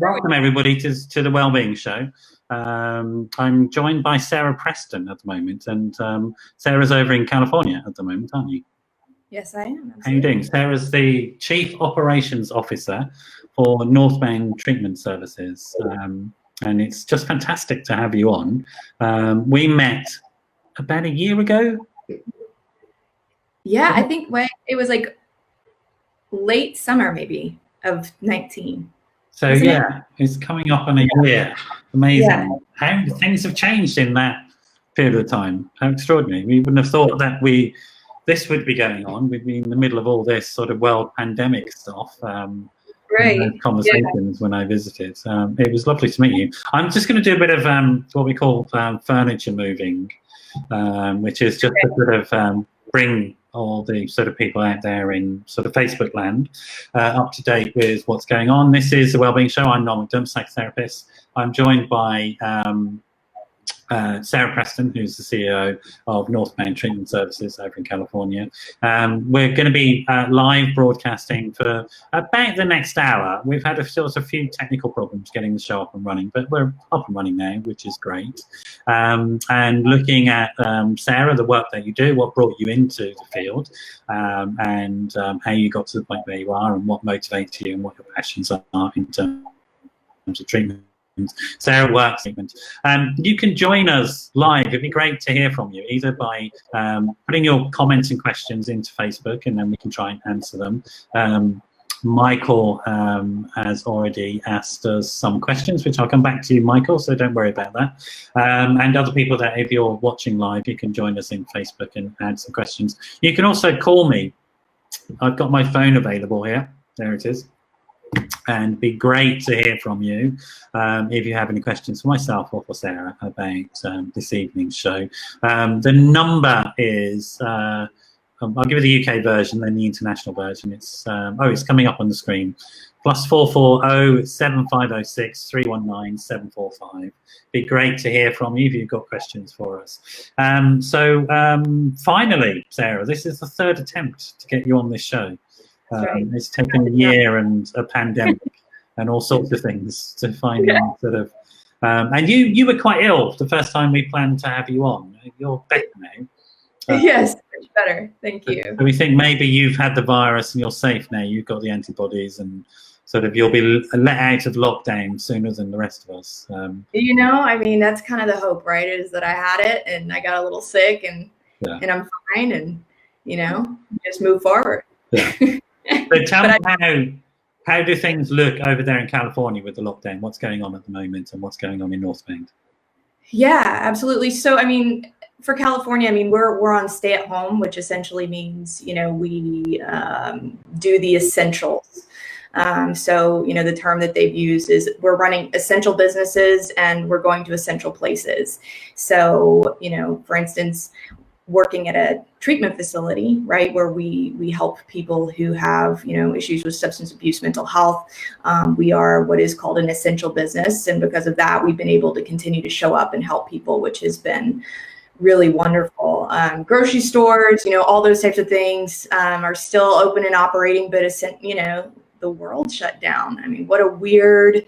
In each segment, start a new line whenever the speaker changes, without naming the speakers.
welcome everybody to the Wellbeing Show. I'm joined by Sara Preston at the moment, and Sarah's over in California at the moment, aren't you?
Yes, I am. Absolutely.
How are you doing? Sarah's the Chief Operations Officer for Northbound Treatment Services, and it's just fantastic to have you on. We met about a year ago.
Yeah, I think it was like late summer maybe of 19.
So yeah, it's coming up on a year. Amazing.
Yeah.
How things have changed in that period of time. How extraordinary. We wouldn't have thought that this would be going on. We'd be in the middle of all this sort of world pandemic stuff.
Right.
Conversations when I visited. It was lovely to meet you. I'm just going to do a bit of what we call furniture moving, which is just to sort of bring all the sort of people out there in sort of Facebook land up to date with what's going on. This is the Wellbeing Show. I'm Noel McDermott, psychotherapist. I'm joined by Sara Preston, who's the CEO of Northbound Treatment Services over in California. We're going to be live broadcasting for about the next hour. We've had a few technical problems getting the show up and running, but we're up and running now, which is great. And looking at, Sara, the work that you do, what brought you into the field, and how you got to the point where you are, and what motivates you, and what your passions are in terms of treatment. Sara works treatment. You can join us live. It'd be great to hear from you, either by putting your comments and questions into Facebook, and then we can try and answer them. Michael has already asked us some questions, which I'll come back to you, Michael, so don't worry about that. And other people that, if you're watching live, you can join us in Facebook and add some questions. You can also call me. I've got my phone available here. There it is. And it'd be great to hear from you if you have any questions for myself or for Sara about this evening's show. The number is, I'll give you the UK version, then the international version. It's it's coming up on the screen. +440 7506 319 745. Be great to hear from you if you've got questions for us. Finally, Sara, this is the third attempt to get you on this show. It's taken a year and a pandemic and all sorts of things to find sort of. And you were quite ill the first time we planned to have you on. You're better now.
Yes, much better. Thank you.
So we think maybe you've had the virus and you're safe now. You've got the antibodies, and sort of you'll be let out of lockdown sooner than the rest of us.
You know, I mean, that's kind of the hope, right? Is that I had it and I got a little sick and I'm fine, and just move forward.
Yeah. So tell me, how do things look over there in California with the lockdown? What's going on at the moment, and what's going on in Northbound?
Yeah, absolutely. So, I mean, for California, I mean, we're on stay at home, which essentially means, we do the essentials. So, the term that they've used is we're running essential businesses and we're going to essential places. So, for instance, working at a treatment facility, right, where we help people who have, issues with substance abuse, mental health. We are what is called an essential business. And because of that, we've been able to continue to show up and help people, which has been really wonderful. Grocery stores, all those types of things are still open and operating, but the world shut down. I mean, what a weird,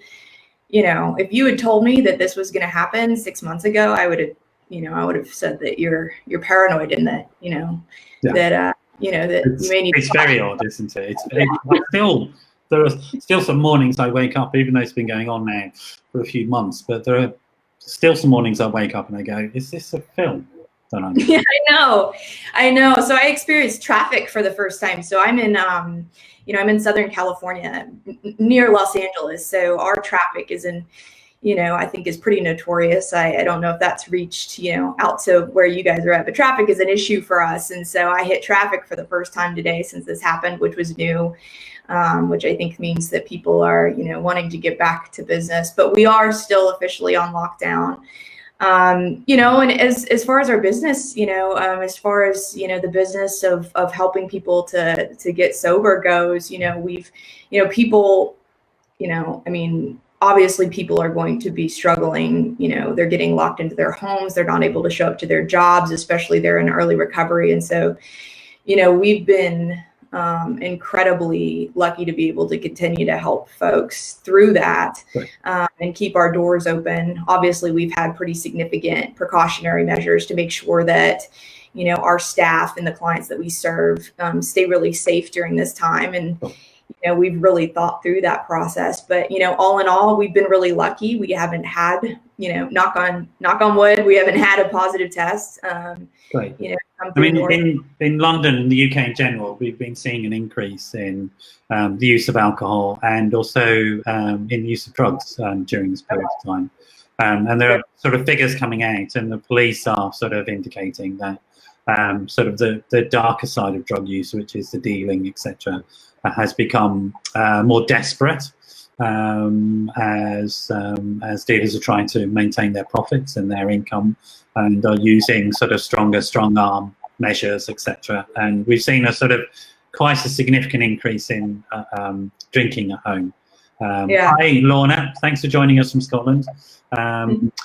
if you had told me that this was going to happen 6 months ago, I would have said that you're paranoid, and that, that you may need.
It's very odd, isn't it? There are still some mornings I wake up, even though it's been going on now for a few months, but there are still some mornings I wake up and I go, is this a film?
Yeah, I know. So I experienced traffic for the first time. So I'm in, I'm in Southern California, near Los Angeles. So our traffic is in, I think is pretty notorious. I don't know if that's reached, out to where you guys are at, but traffic is an issue for us. And so I hit traffic for the first time today since this happened, which was new, which I think means that people are, wanting to get back to business, but we are still officially on lockdown. And as far as our business, as far as, the business of helping people to get sober goes, we've, people, I mean, obviously people are going to be struggling, they're getting locked into their homes. They're not able to show up to their jobs, especially they're in early recovery. And so, we've been incredibly lucky to be able to continue to help folks through that, and keep our doors open. Obviously, we've had pretty significant precautionary measures to make sure that, you know, our staff and the clients that we serve stay really safe during this time. And you know, we've really thought through that process. But, you know, all in all, we've been really lucky. We haven't had, you know, knock on wood, we haven't had a positive test.
Great.
You know,
I mean, in London and the UK in general, we've been seeing an increase in the use of alcohol and also in the use of drugs during this period of time. And there are sort of figures coming out, and the police are sort of indicating that sort of the darker side of drug use, which is the dealing, etc., has become more desperate as dealers are trying to maintain their profits and their income, and are using sort of strong arm measures, etc. And we've seen a sort of quite a significant increase in drinking at home. Hi, Lorna. Thanks for joining us from Scotland.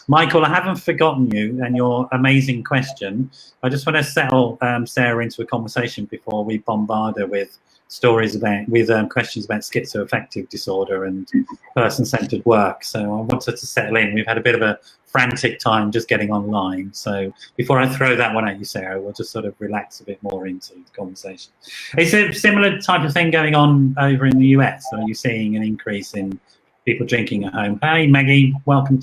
Michael, I haven't forgotten you and your amazing question. I just want to settle Sarah into a conversation before we bombard her with stories about, questions about schizoaffective disorder and person-centered work. So I wanted to settle in. We've had a bit of a frantic time just getting online. So before I throw that one at you, Sarah, we'll just sort of relax a bit more into the conversation. Is there a similar type of thing going on over in the US? Are you seeing an increase in people drinking at home? Hey, Maggie, welcome.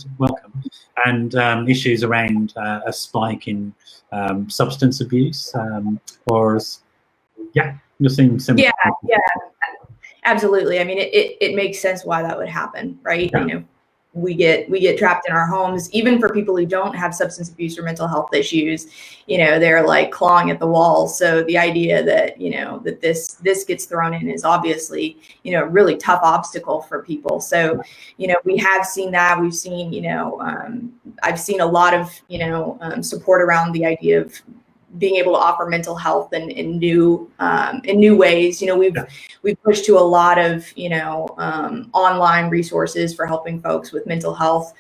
And issues around a spike in substance abuse, you're seeing similar.
Yeah, absolutely. I mean, it makes sense why that would happen, right?
Yeah.
You know, we get trapped in our homes. Even for people who don't have substance abuse or mental health issues, you know, they're like clawing at the walls. So the idea that, you know, that this gets thrown in is obviously, you know, a really tough obstacle for people. So, you know, we have seen that. We've seen, you know, I've seen a lot of, you know, support around the idea of being able to offer mental health in new ways. You know, we've pushed to a lot of, you know, online resources for helping folks with mental health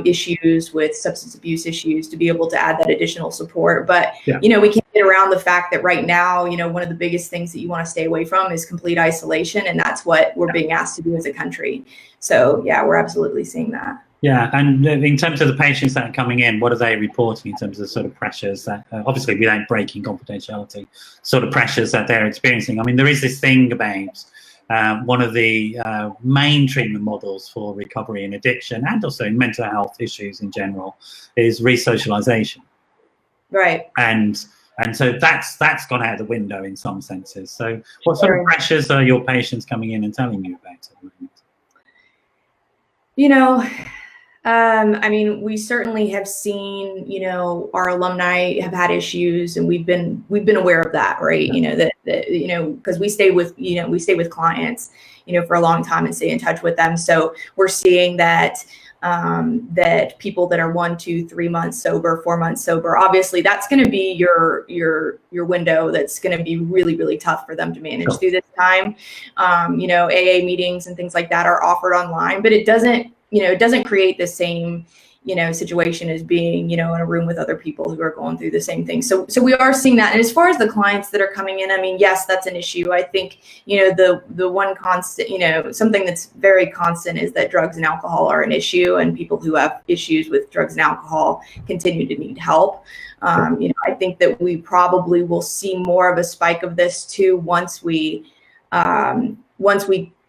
issues, with substance abuse issues, to be able to add that additional support. But, you know, we can't get around the fact that right now, you know, one of the biggest things that you want to stay away from is complete isolation. And that's what we're being asked to do as a country. So yeah, we're absolutely seeing that.
Yeah, and in terms of the patients that are coming in, what are they reporting in terms of sort of pressures that, obviously without breaking confidentiality, sort of pressures that they're experiencing? I mean, there is this thing about one of the main treatment models for recovery and addiction, and also mental health issues in general, is resocialization.
Right.
And so that's gone out the window in some senses. So what sort of pressures are your patients coming in and telling you about at the moment?
You know, I mean, we certainly have seen, you know, our alumni have had issues, and we've been aware of that, right? You know, that you know, because we stay with clients, you know, for a long time and stay in touch with them. So we're seeing that that people that are 1, 2, 3 months sober, 4 months sober, obviously that's going to be your window. That's going to be really, really tough for them to manage through this time. You know, AA meetings and things like that are offered online, but it doesn't create the same, you know, situation as being, you know, in a room with other people who are going through the same thing. So we are seeing that. And as far as the clients that are coming in, I mean, yes, that's an issue. I think, you know, the one constant, you know, something that's very constant is that drugs and alcohol are an issue, and people who have issues with drugs and alcohol continue to need help. You know, I think that we probably will see more of a spike of this too once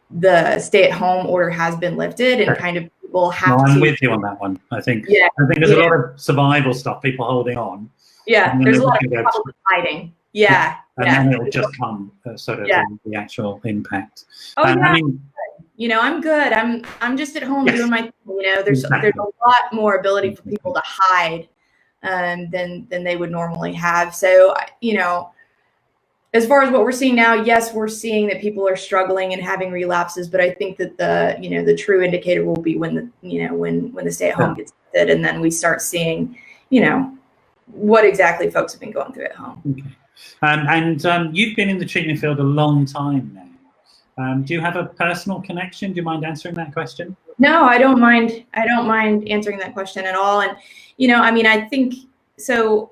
the stay-at-home order has been lifted, and kind of people have
I'm with you on that one. I think there's a lot of survival stuff, people holding on.
Yeah, there's a lot of probably hiding. And
then it'll just come sort of the actual impact.
I mean, you know, I'm good. I'm just at home doing my thing. You know, there's a lot more ability for people to hide than they would normally have. So, you know, as far as what we're seeing now, yes, we're seeing that people are struggling and having relapses, but I think that the true indicator will be when the stay at home gets lifted, and then we start seeing, you know, what exactly folks have been going through at home.
Okay. And you've been in the treatment field a long time now. Do you have a personal connection? Do you mind answering that question?
No, I don't mind. I don't mind answering that question at all. And, you know, I mean, I think so.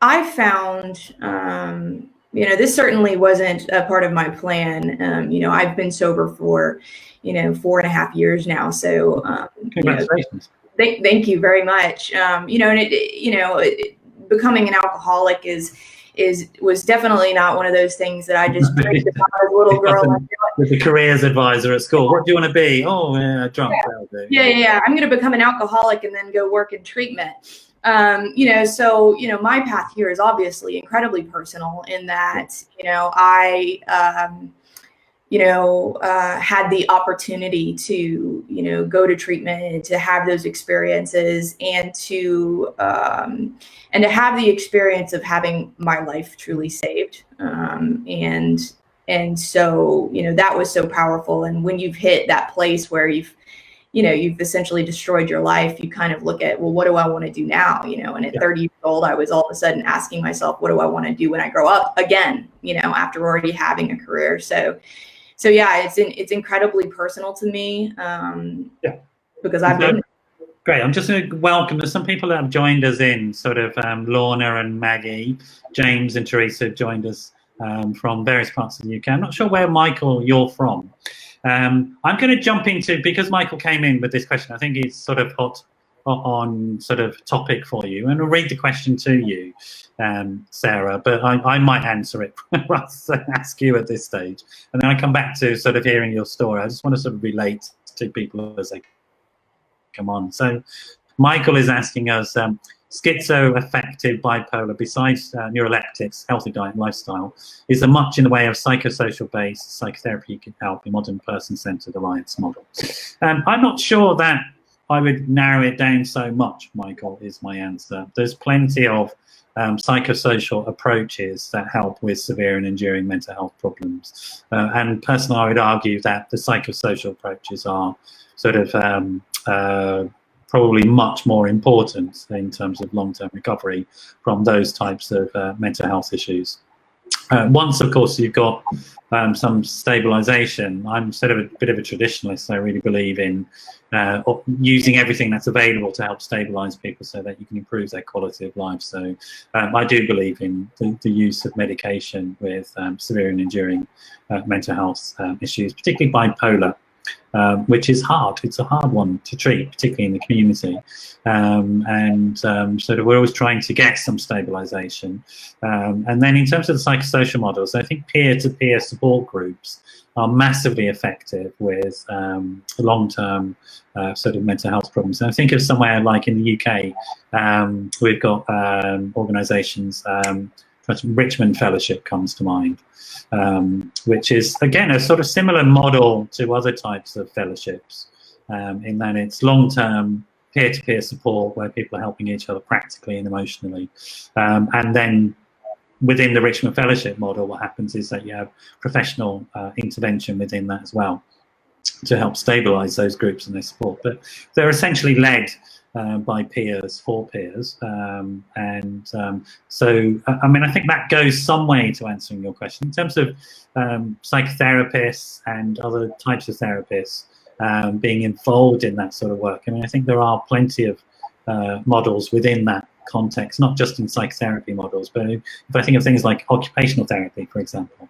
I found this certainly wasn't a part of my plan. I've been sober for, 4.5 years now. So,
congratulations.
Thank you very much. Becoming an alcoholic was definitely not one of those things that I just dreamed about as a little girl.
With the careers advisor at school, what do you want to be? Oh, yeah, drunk.
Yeah. I'm going to become an alcoholic and then go work in treatment. My path here is obviously incredibly personal in that, I, had the opportunity to, go to treatment and to have those experiences and to have the experience of having my life truly saved. And so, that was so powerful. And when you've hit that place where you've essentially destroyed your life, you kind of look at, well, what do I want to do now? And at 30 years old, I was all of a sudden asking myself, what do I want to do when I grow up again, after already having a career. So yeah, it's incredibly personal to me because I've been.
Great. I'm just going to welcome, there's some people that have joined us in, sort of Lorna and Maggie, James and Teresa have joined us from various parts of the UK. I'm not sure where, Michael, you're from. I'm going to jump into, because Michael came in with this question, I think it's sort of hot on sort of topic for you, and I'll read the question to you, Sarah, but I might answer it rather than ask you at this stage, and then I come back to sort of hearing your story. I just want to sort of relate to people as they come on. So Michael is asking us, schizoaffective bipolar, besides neuroleptics, healthy diet and lifestyle, is there much in the way of psychosocial based psychotherapy can help in modern person-centered alliance model? I'm not sure that I would narrow it down so much, Michael, is my answer. There's plenty of psychosocial approaches that help with severe and enduring mental health problems. And personally, I would argue that the psychosocial approaches are sort of probably much more important in terms of long-term recovery from those types of mental health issues. Once, of course, you've got some stabilization, I'm sort of a bit of a traditionalist. I really believe in using everything that's available to help stabilize people so that you can improve their quality of life. So I do believe in the use of medication with severe and enduring mental health issues, particularly bipolar. Which is hard. It's a hard one to treat, particularly in the community. Sort of we're always trying to get some stabilization. And then in terms of the psychosocial models, I think peer-to-peer support groups are massively effective with long-term sort of mental health problems. And I think of somewhere like in the UK, we've got organisations, Richmond Fellowship comes to mind, which is, again, a sort of similar model to other types of fellowships, in that it's long-term peer-to-peer support where people are helping each other practically and emotionally. And then within the Richmond Fellowship model, what happens is that you have professional intervention within that as well to help stabilise those groups and their support. But they're essentially led by peers for peers. So, I mean, I think that goes some way to answering your question. In terms of psychotherapists and other types of therapists being involved in that sort of work, I mean, I think there are plenty of models within that context, not just in psychotherapy models, but if I think of things like occupational therapy, for example,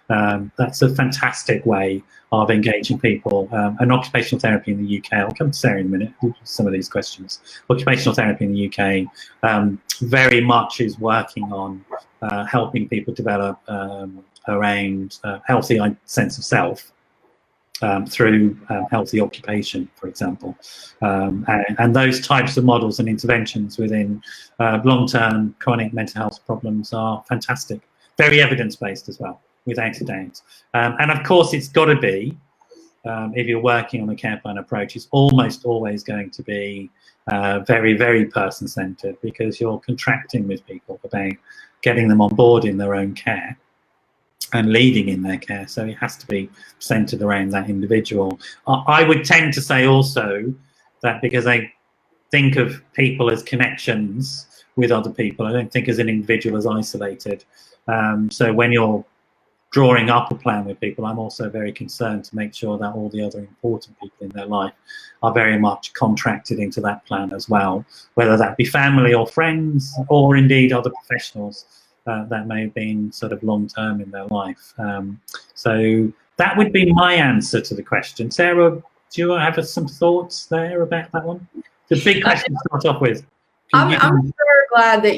that's a fantastic way of engaging people. And occupational therapy in the UK, I'll come to Sarah in a minute, some of these questions. Occupational therapy in the UK very much is working on helping people develop around healthy sense of self through healthy occupation, for example. And those types of models and interventions within long-term chronic mental health problems are fantastic. Very evidence-based as well, without a doubt. And of course, it's got to be, if you're working on a care plan approach, it's almost always going to be very, very person-centered, because you're contracting with people about getting them on board in their own care and leading in their care. So it has to be centered around that individual. I would tend to say also that because I think of people as connections with other people, I don't think as an individual as isolated. So when you're drawing up a plan with people, I'm also very concerned to make sure that all the other important people in their life are very much contracted into that plan as well, whether that be family or friends or indeed other professionals that may have been sort of long term in their life. So that would be my answer to the question. Sarah, do you have some thoughts there about that one? The big question to start off with.
I'm sure glad that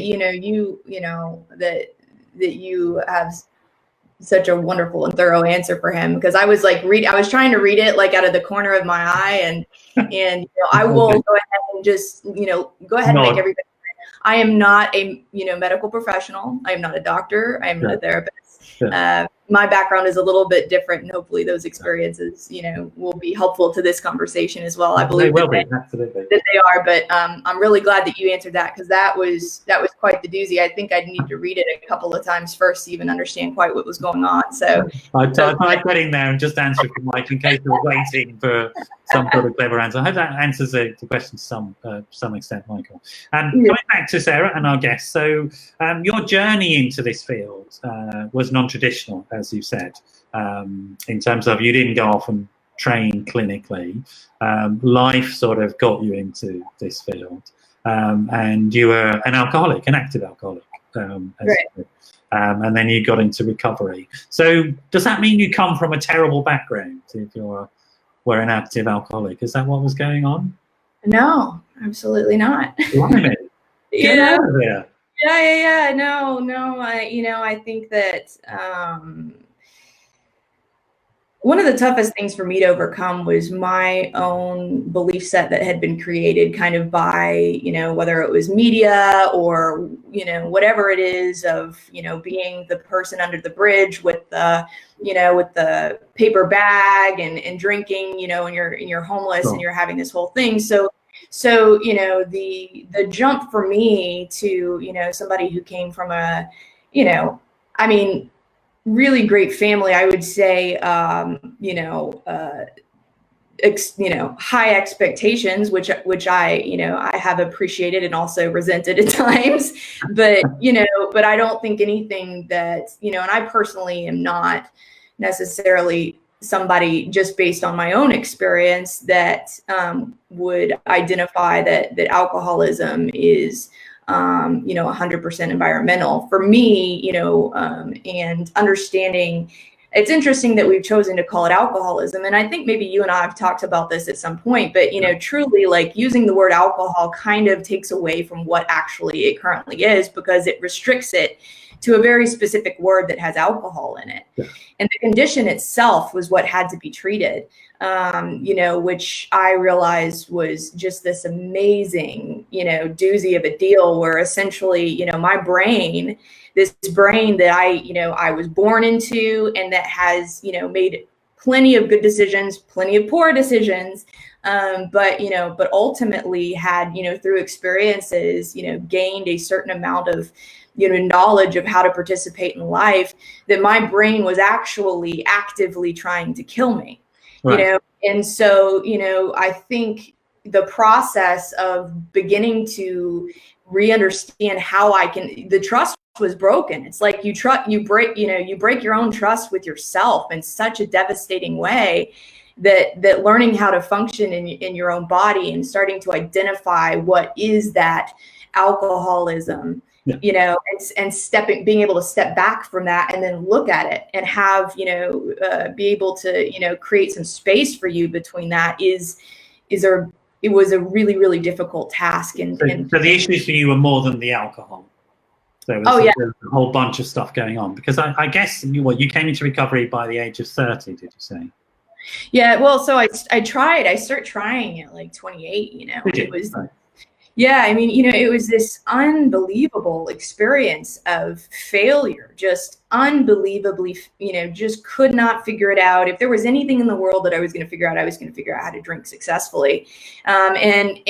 that you have such a wonderful and thorough answer for him, because I was trying to read it like out of the corner of my eye, and I will go ahead and just go ahead and make everybody. I am not a medical professional. I am not a doctor. I am not a therapist. My background is a little bit different, and hopefully those experiences will be helpful to this conversation as well. I believe that they are, but I'm really glad that you answered that, because that was quite the doozy. I think I'd need to read it a couple of times first to even understand quite what was going on. So
I tried getting there and just answer for Mike in case you're waiting for some sort of clever answer. I hope that answers the question to some extent, Michael. Coming back to Sarah and our guest, so your journey into this field was non-traditional, as you said, in terms of you didn't go off and train clinically. Life sort of got you into this field, and you were an alcoholic, an active alcoholic, and then you got into recovery. So does that mean you come from a terrible background if you were an active alcoholic? Is that what was going on?
No, absolutely not.
Get out of here.
Yeah. No. I think that one of the toughest things for me to overcome was my own belief set that had been created kind of by, whether it was media or, whatever it is of, being the person under the bridge with the, with the paper bag and drinking, and you're homeless and you're having this whole thing. So the jump for me to, somebody who came from a, really great family, I would say, high expectations, which I have appreciated and also resented at times, but I don't think anything that, and I personally am not necessarily somebody, just based on my own experience, that would identify that alcoholism is 100% environmental. For me, and understanding, it's interesting that we've chosen to call it alcoholism. And I think maybe you and I have talked about this at some point, but, truly, like, using the word alcohol kind of takes away from what actually it currently is, because it restricts it to a very specific word that has alcohol in it. Yeah. And the condition itself was what had to be treated, which I realized was just this amazing, doozy of a deal, where essentially, my brain, this brain that I was born into, and that has, made plenty of good decisions, plenty of poor decisions, but ultimately had, through experiences, gained a certain amount of, knowledge of how to participate in life, that my brain was actually actively trying to kill me,
right.
And so, I think the process of beginning to re-understand how the trust was broken. It's like you break your own trust with yourself in such a devastating way, that learning how to function in your own body and starting to identify what is that alcoholism, yeah. And being able to step back from that and then look at it and have, be able to, create some space for you between that it was a really, really difficult task. So
the issues for you were more than the alcohol. There was a whole bunch of stuff going on, because I guess you came into recovery by the age of 30, did you say?
Yeah, well, so I started trying at like 28, it was, right. Yeah, it was this unbelievable experience of failure, just unbelievably, just could not figure it out. If there was anything in the world that I was going to figure out, I was going to figure out how to drink successfully. And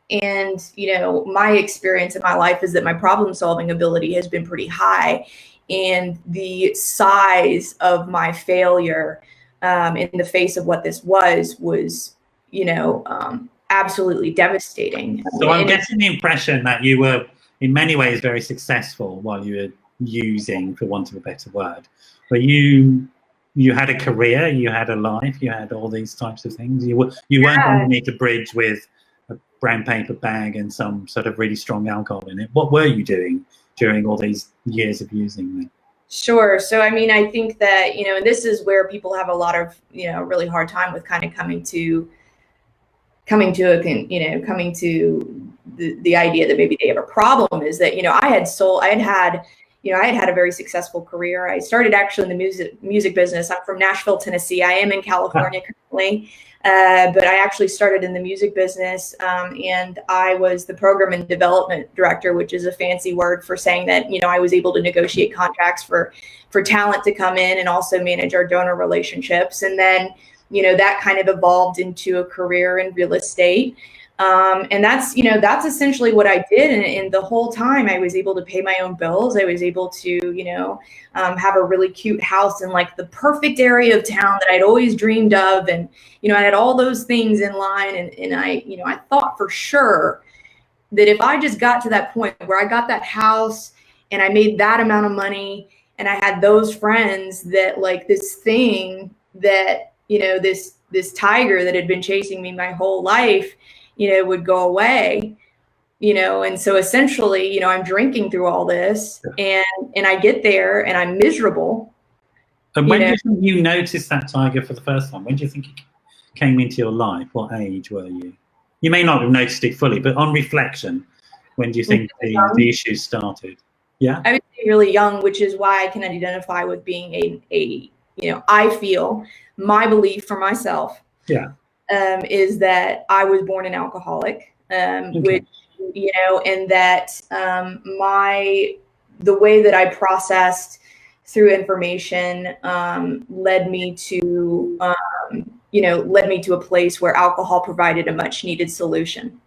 my experience in my life is that my problem solving ability has been pretty high, and the size of my failure in the face of what this was, absolutely devastating.
So I'm getting the impression that you were in many ways very successful while you were using, for want of a better word, but you had a career, you had a life, you had all these types of things. You weren't underneath a bridge with a brown paper bag and some sort of really strong alcohol in it. What were you doing during all these years of using them?
Sure. So, I mean, I think that, you know, and this is where people have a lot of, you know, really hard time with kind of coming to the idea that maybe they have a problem, is that, you know, I had a very successful career. I started actually in the music business. I'm from Nashville, Tennessee. I am in California currently, but I actually started in the music business, and I was the program and development director, which is a fancy word for saying that, you know, I was able to negotiate contracts for talent to come in and also manage our donor relationships. And then, you know, that kind of evolved into a career in real estate. And that's essentially what I did. And the whole time I was able to pay my own bills. I was able to, you know, have a really cute house in like the perfect area of town that I'd always dreamed of. And, you know, I had all those things in line. And I thought for sure that if I just got to that point where I got that house and I made that amount of money and I had those friends, that like this thing that, you know, this tiger that had been chasing me my whole life, you know, would go away, you know. And so essentially, you know, I'm drinking through all this, and I get there and I'm miserable.
And when do you think you noticed that tiger for the first time? When do you think it came into your life? What age were you? You may not have noticed it fully, but on reflection, when do you think the issues started? Yeah, I
would say really young, which is why I can identify with being a you know, I feel my belief for myself.
Yeah.
Is that I was born an alcoholic, which, you know, and that the way that I processed through information led me to a place where alcohol provided a much needed solution.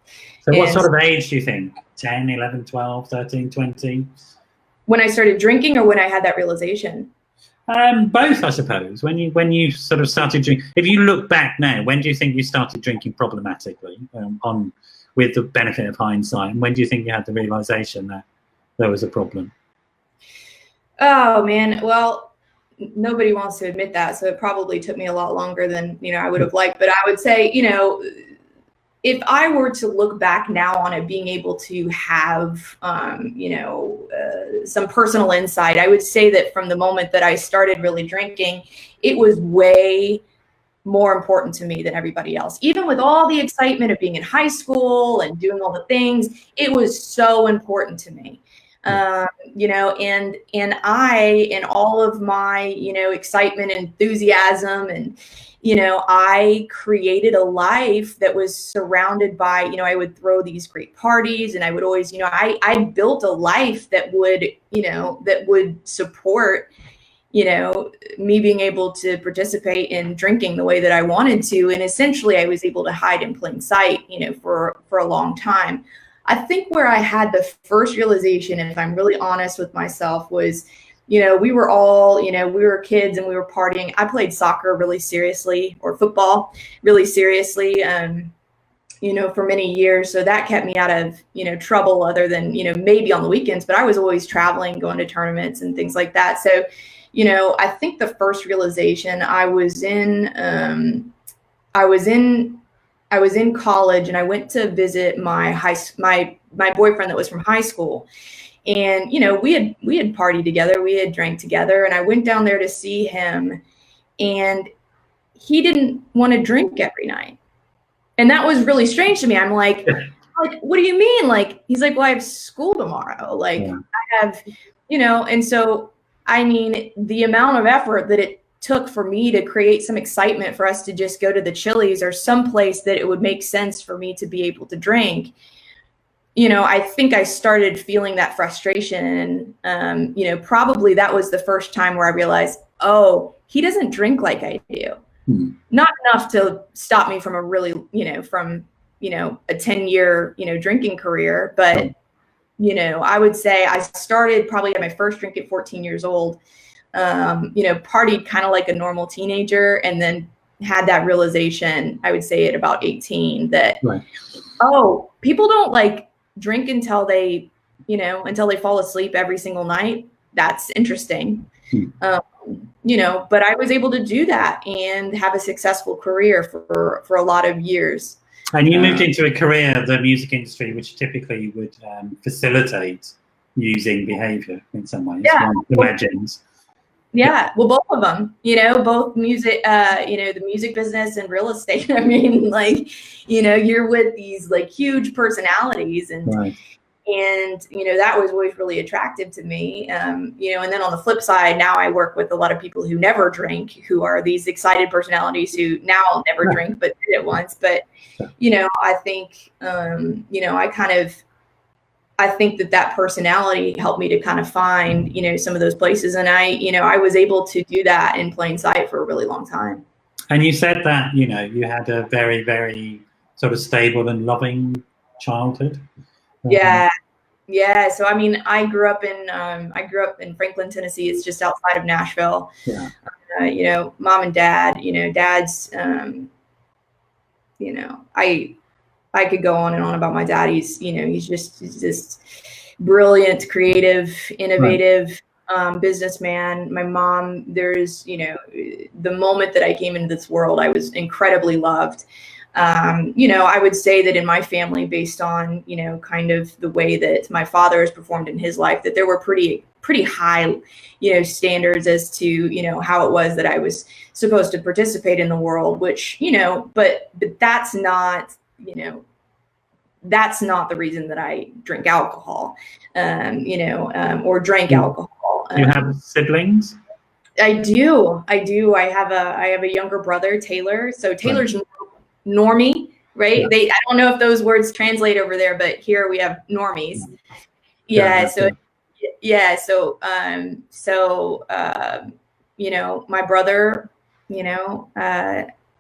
So what sort of age do you think? 10, 11, 12, 13, 20?
When I started drinking, or when I had that realization?
Both, I suppose. When you sort of started drinking, if you look back now, when do you think you started drinking problematically, with the benefit of hindsight? And when do you think you had the realization that there was a problem?
Oh man, well, nobody wants to admit that, so it probably took me a lot longer than, you know, I would have liked. But I would say, you know, if I were to look back now on it, being able to have, some personal insight, I would say that from the moment that I started really drinking, it was way more important to me than everybody else. Even with all the excitement of being in high school and doing all the things, it was so important to me. You know, and I, in all of my, you know, excitement and enthusiasm, and, you know, I created a life that was surrounded by, you know, I would throw these great parties, and I would always, you know, I built a life that would, you know, that would support, you know, me being able to participate in drinking the way that I wanted to. And essentially I was able to hide in plain sight, you know, for a long time. I think where I had the first realization, if I'm really honest with myself, was, you know, we were all, you know, we were kids and we were partying. I played soccer really seriously, or football really seriously, you know, for many years. So that kept me out of, you know, trouble, other than, you know, maybe on the weekends, but I was always traveling, going to tournaments and things like that. So, you know, I think the first realization, I was in college, and I went to visit my boyfriend that was from high school. And, you know, we had partied together, we had drank together, and I went down there to see him, and he didn't want to drink every night. And that was really strange to me. I'm like, what do you mean? Like, he's like, well, I have school tomorrow. Like, yeah. I have, you know, and so, I mean, the amount of effort that it took for me to create some excitement for us to just go to the Chili's or someplace that it would make sense for me to be able to drink. You know, I think I started feeling that frustration, and, you know, probably that was the first time where I realized, oh, he doesn't drink like I do. Not enough to stop me from a really, you know, from, you know, a 10-year, you know, drinking career. But, you know, I would say I started probably at my first drink at 14 years old, you know, partied kind of like a normal teenager, and then had that realization, I would say at about 18, that, oh, people don't like drink until they, you know, until they fall asleep every single night. That's interesting. You know, but I was able to do that and have a successful career for a lot of years.
And you moved into a career, the music industry, which typically would facilitate using behavior in some ways.
Yeah.
One imagines.
Yeah, well, both of them, both music, the music business and real estate. I mean, like, you're with these like huge personalities, and
Right.
that was always really attractive to me. And then on the flip side, now I work with a lot of people who never drink, who are these excited personalities who now never drink but did it once. But I think I think that personality helped me to kind of find, some of those places. And I was able to do that in plain sight for a really long time.
And you said that, you had a very, very sort of stable and loving childhood.
Yeah. Yeah. So, I mean, I grew up in Franklin, Tennessee. It's just outside of Nashville.
Yeah.
Mom and dad, dad's, I could go on and on about my dad. He's just brilliant, creative, innovative, businessman. My mom, there's, the moment that I came into this world, I was incredibly loved. I would say that in my family, based on, kind of the way that my father has performed in his life, that there were pretty high, standards as to, how it was that I was supposed to participate in the world, which, but that's not, that's not the reason that I drink alcohol, or drank alcohol.
You have siblings?
I do. I have a younger brother, Taylor. So Taylor's normie, right?
Yeah.
I don't know if those words translate over there, but here we have normies. Yeah. My brother,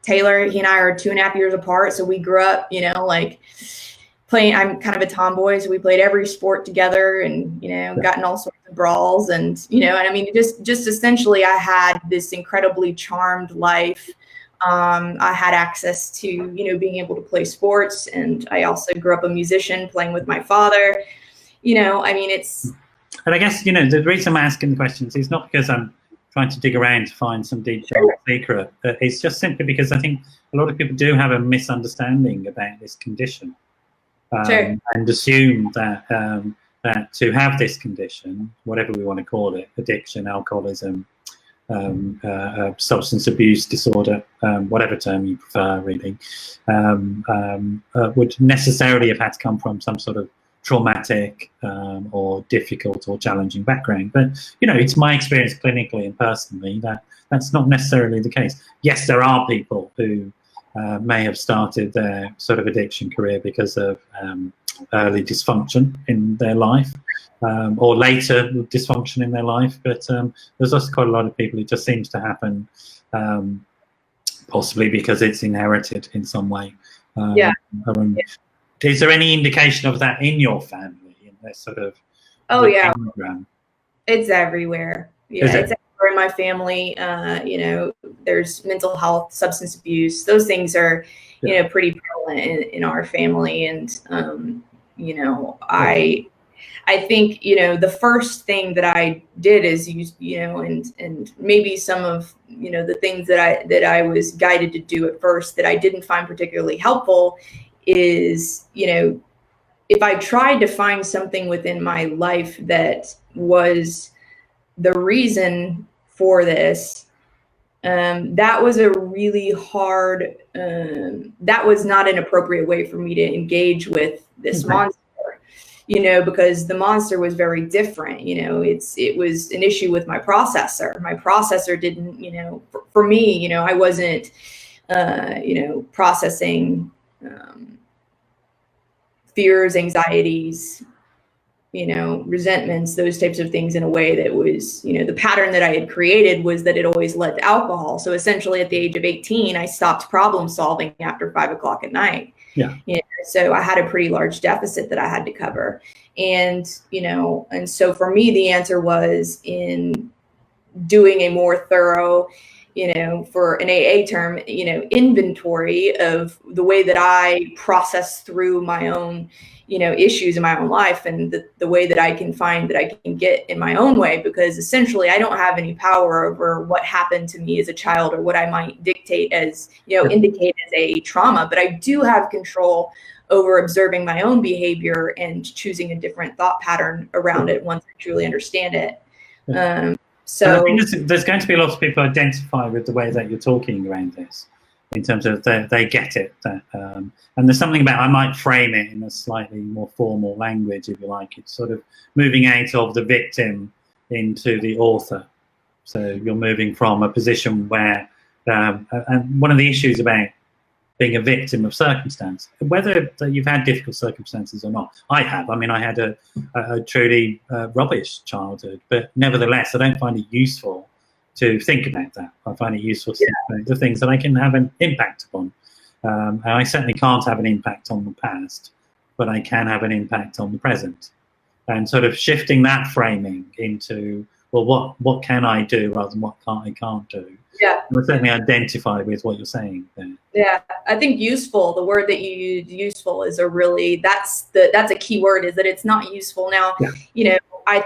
Taylor, he and I are 2.5 years apart. So we grew up, like playing. I'm kind of a tomboy, so we played every sport together, and got in all sorts of brawls, and and I mean, just essentially, I had this incredibly charmed life. I had access to being able to play sports, and I also grew up a musician, playing with my father. I mean, it's.
And I guess the reason I'm asking the questions is not because I'm trying to dig around to find some deep secret. It's just simply because I think a lot of people do have a misunderstanding about this condition, and assume that that to have this condition, whatever we want to call it, addiction, alcoholism, substance abuse disorder, whatever term you prefer, really, would necessarily have had to come from some sort of traumatic or difficult or challenging background. But it's my experience clinically and personally that that's not necessarily the case. Yes, there are people who may have started their sort of addiction career because of early dysfunction in their life, or later dysfunction in their life, but there's also quite a lot of people. It just seems to happen possibly because it's inherited in some way. Is there any indication of that in your family, in this sort of program?
It's everywhere. Yeah, it's everywhere in my family. There's mental health, substance abuse. Those things are, pretty prevalent in our family. And, I think, the first thing that I did is use, and maybe some of, the things that I was guided to do at first that I didn't find particularly helpful is, if I tried to find something within my life that was the reason for this, that was a really hard, that was not an appropriate way for me to engage with this monster, because the monster was very different. It was an issue with my processor. My processor didn't, for me, I wasn't, processing fears, anxieties, resentments, those types of things in a way that was, the pattern that I had created was that it always led to alcohol. So essentially at the age of 18, I stopped problem solving after 5 o'clock at night.
Yeah.
So I had a pretty large deficit that I had to cover. And, and so for me, the answer was in doing a more thorough, for an AA term, inventory of the way that I process through my own, issues in my own life, and the way that I can find that I can get in my own way, because essentially I don't have any power over what happened to me as a child or what I might dictate as, indicate as a trauma, but I do have control over observing my own behavior and choosing a different thought pattern around it once I truly understand it. So
I think there's going to be a lot of people identify with the way that you're talking around this, in terms of they get it. And there's something about, I might frame it in a slightly more formal language, if you like. It's sort of moving out of the victim into the author. So you're moving from a position where, and one of the issues about being a victim of circumstance, whether you've had difficult circumstances or not. I have. I mean, I had a truly rubbish childhood, but nevertheless, I don't find it useful to think about that. I find it useful to think about the things that I can have an impact upon. And I certainly can't have an impact on the past, but I can have an impact on the present. And sort of shifting that framing into, well, what can I do rather than what I can't do.
Yeah,
I certainly identify with what you're saying there.
Yeah, I think useful, the word that you use, useful, is a really, that's a key word, is that it's not useful. Now, you know, I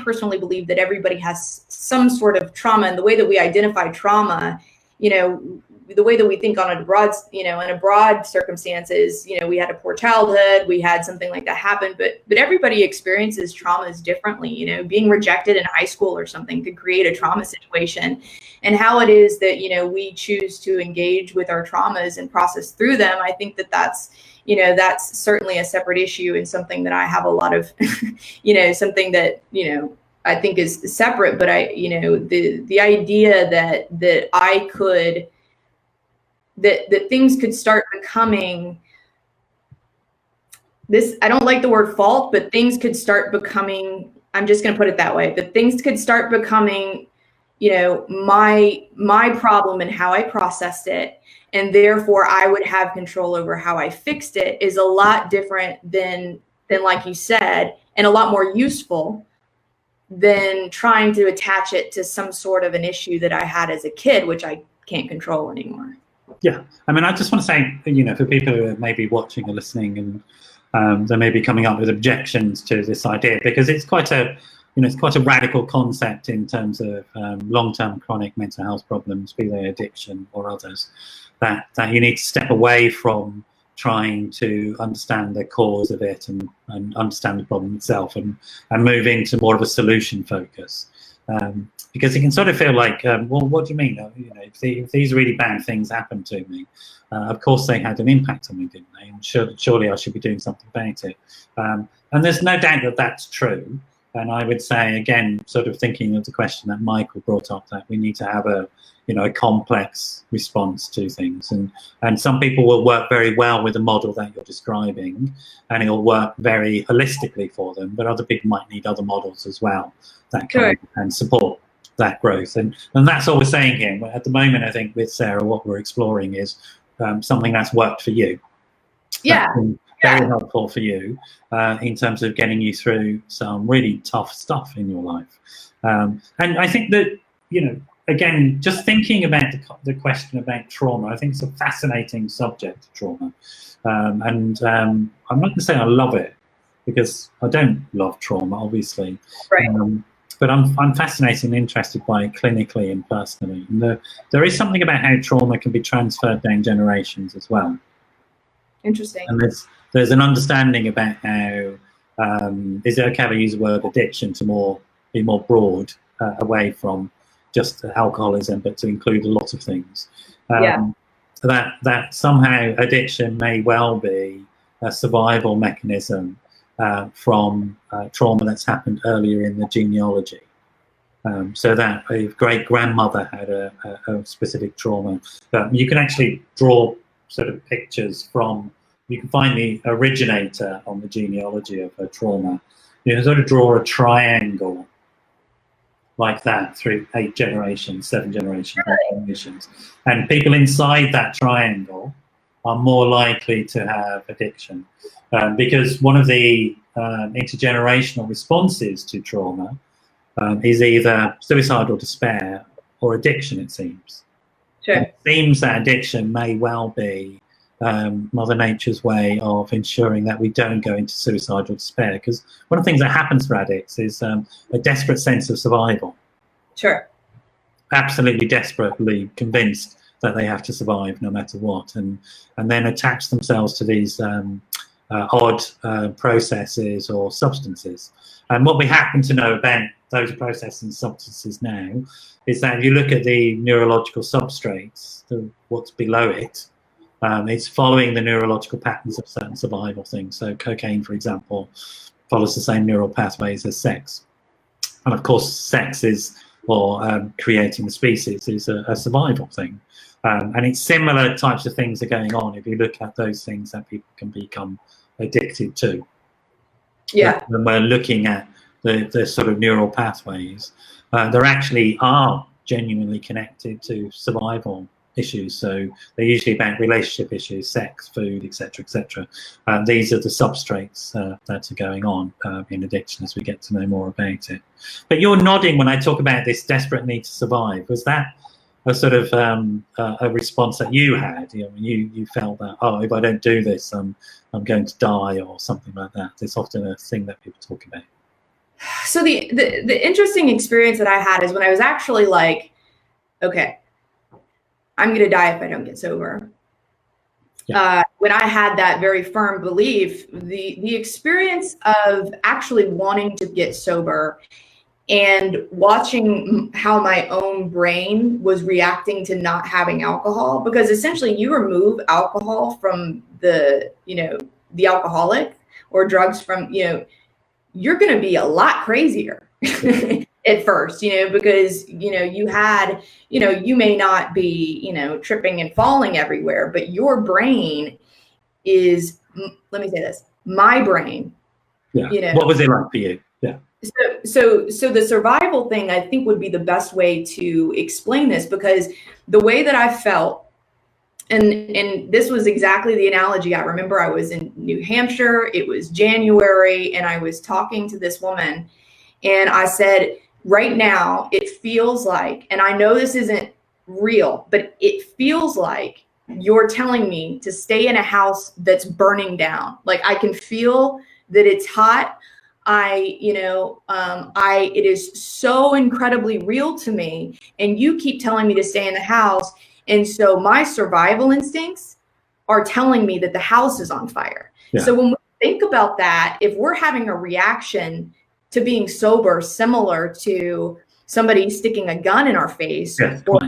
personally believe that everybody has some sort of trauma, and the way that we identify trauma, you know, the way that we think on a broad, you know, in a broad circumstances, you know, we had a poor childhood, we had something like that happen, but everybody experiences traumas differently. You know, being rejected in high school or something could create a trauma situation, and how it is that, you know, we choose to engage with our traumas and process through them. I think that that's, you know, that's certainly a separate issue, and something that I have a lot of, you know, something that, you know, I think is separate. But I, you know, the idea that I could, that things could start becoming this, I don't like the word fault, but things could start becoming, I'm just going to put it that way, that things could start becoming, you know, my problem and how I processed it, and therefore I would have control over how I fixed it, is a lot different than like you said, and a lot more useful than trying to attach it to some sort of an issue that I had as a kid, which I can't control anymore.
Yeah, I mean, I just want to say, you know, for people who are maybe watching or listening, and they may be coming up with objections to this idea, because it's quite a, you know, it's quite a radical concept in terms of long-term chronic mental health problems, be they addiction or others, that you need to step away from trying to understand the cause of it and understand the problem itself, and move into more of a solution focus. Because it can sort of feel like, well, what do you mean? You know, if these really bad things happened to me, of course they had an impact on me, didn't they? And surely I should be doing something about it. And there's no doubt that that's true. And I would say, again, sort of thinking of the question that Michael brought up, that we need to have a, you know, a complex response to things. And some people will work very well with the model that you're describing, and it'll work very holistically for them. But other people might need other models as well that can and support that growth. And that's all we're saying here. At the moment, I think with Sarah, what we're exploring is something that's worked for you.
Yeah.
Very helpful for you in terms of getting you through some really tough stuff in your life. And I think that, you know, again, just thinking about the question about trauma, I think it's a fascinating subject, trauma. And I'm not going to say I love it, because I don't love trauma, obviously.
Right.
But I'm fascinated and interested by it clinically and personally. And there is something about how trauma can be transferred down generations as well.
Interesting.
And there's an understanding about how, is it okay to use the word addiction to be more broad, away from just alcoholism, but to include a lot of things. That somehow addiction may well be a survival mechanism from trauma that's happened earlier in the genealogy. So that a great-grandmother had a specific trauma. You can actually draw sort of pictures from, you can find the originator on the genealogy of a trauma. You can sort of draw a triangle like that through 8 generations, 7 generations, 8 generations. And people inside that triangle are more likely to have addiction. Because one of the intergenerational responses to trauma is either suicide or despair or addiction, it seems.
Sure.
It seems that addiction may well be Mother Nature's way of ensuring that we don't go into suicide or despair. Because one of the things that happens for addicts is a desperate sense of survival.
Sure.
Absolutely desperately convinced that they have to survive no matter what, and then attach themselves to these odd processes or substances. And what we happen to know about those processes and substances now is that if you look at the neurological substrates, what's below it, it's following the neurological patterns of certain survival things. So cocaine, for example, follows the same neural pathways as sex. And of course, sex is, or creating the species, is a survival thing. And it's similar types of things are going on if you look at those things that people can become addicted to.
Yeah.
When we're looking at the sort of neural pathways, there actually are genuinely connected to survival issues. So they're usually about relationship issues, sex, food, etc., etc. These are the substrates that are going on in addiction as we get to know more about it. But you're nodding when I talk about this desperate need to survive. Was that a sort of a response that you had? You felt that, oh, if I don't do this, I'm going to die, or something like that. It's often a thing that people talk about.
So the interesting experience that I had is when I was actually like, okay, I'm going to die if I don't get sober. Yeah. When I had that very firm belief, the experience of actually wanting to get sober and watching how my own brain was reacting to not having alcohol, because essentially you remove alcohol from the alcoholic, or drugs from, you're going to be a lot crazier at first, because, you may not be, tripping and falling everywhere, but your brain is, let me say this, my brain.
Yeah. What was it like for you? Yeah.
So the survival thing, I think, would be the best way to explain this, because the way that I felt, and this was exactly the analogy. I remember I was in New Hampshire, it was January, and I was talking to this woman, and I said, right now, it feels like, and I know this isn't real, but it feels like you're telling me to stay in a house that's burning down. Like, I can feel that it's hot. It is so incredibly real to me, and you keep telling me to stay in the house. And so my survival instincts are telling me that the house is on fire. Yeah. So when we think about that, if we're having a reaction to being sober similar to somebody sticking a gun in our face, yes, or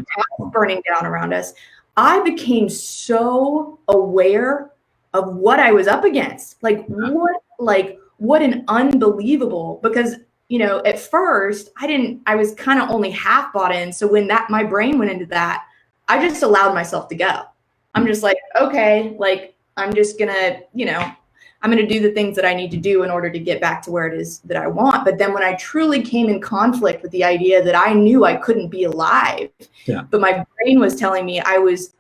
burning down around us, I became so aware of what I was up against. What an unbelievable, because, at first I was kind of only half bought in. So when my brain went into that, I just allowed myself to go. I'm just like, okay, I'm just gonna, I'm going to do the things that I need to do in order to get back to where it is that I want. But then when I truly came in conflict with the idea that I knew I couldn't be alive, but my brain was telling me I was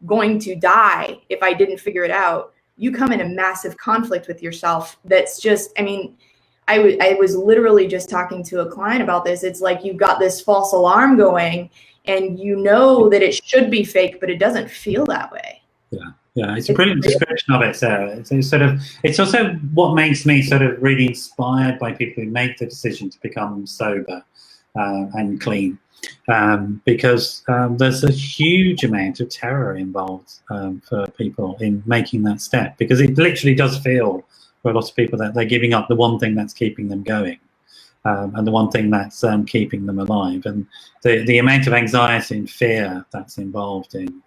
going to die if I didn't figure it out, you come in a massive conflict with yourself. That's just, I was literally just talking to a client about this. It's like you've got this false alarm going, and you know that it should be fake, but it doesn't feel that way.
Yeah, it's a brilliant description of it, Sarah. It's also what makes me sort of really inspired by people who make the decision to become sober and clean, because there's a huge amount of terror involved for people in making that step, because it literally does feel for a lot of people that they're giving up the one thing that's keeping them going. And the one thing that's keeping them alive, and the amount of anxiety and fear that's involved in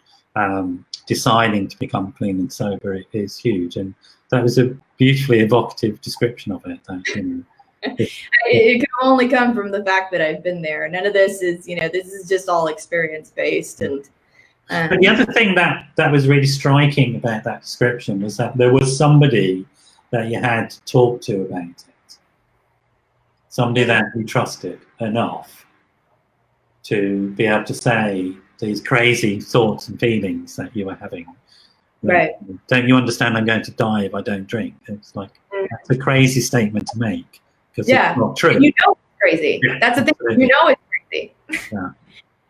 deciding to become clean and sober is huge. And that was a beautifully evocative description of it.
It can only come from the fact that I've been there. None of this is, this is just all experience based. And
but the other thing that was really striking about that description was that there was somebody that you had talked to about it. Somebody that you trusted enough to be able to say these crazy thoughts and feelings that you were having.
Right.
Don't you understand I'm going to die if I don't drink? It's like, that's a crazy statement to make, because it's not true.
And it's crazy. Yeah, that's the thing. Absolutely. It's crazy.
Yeah.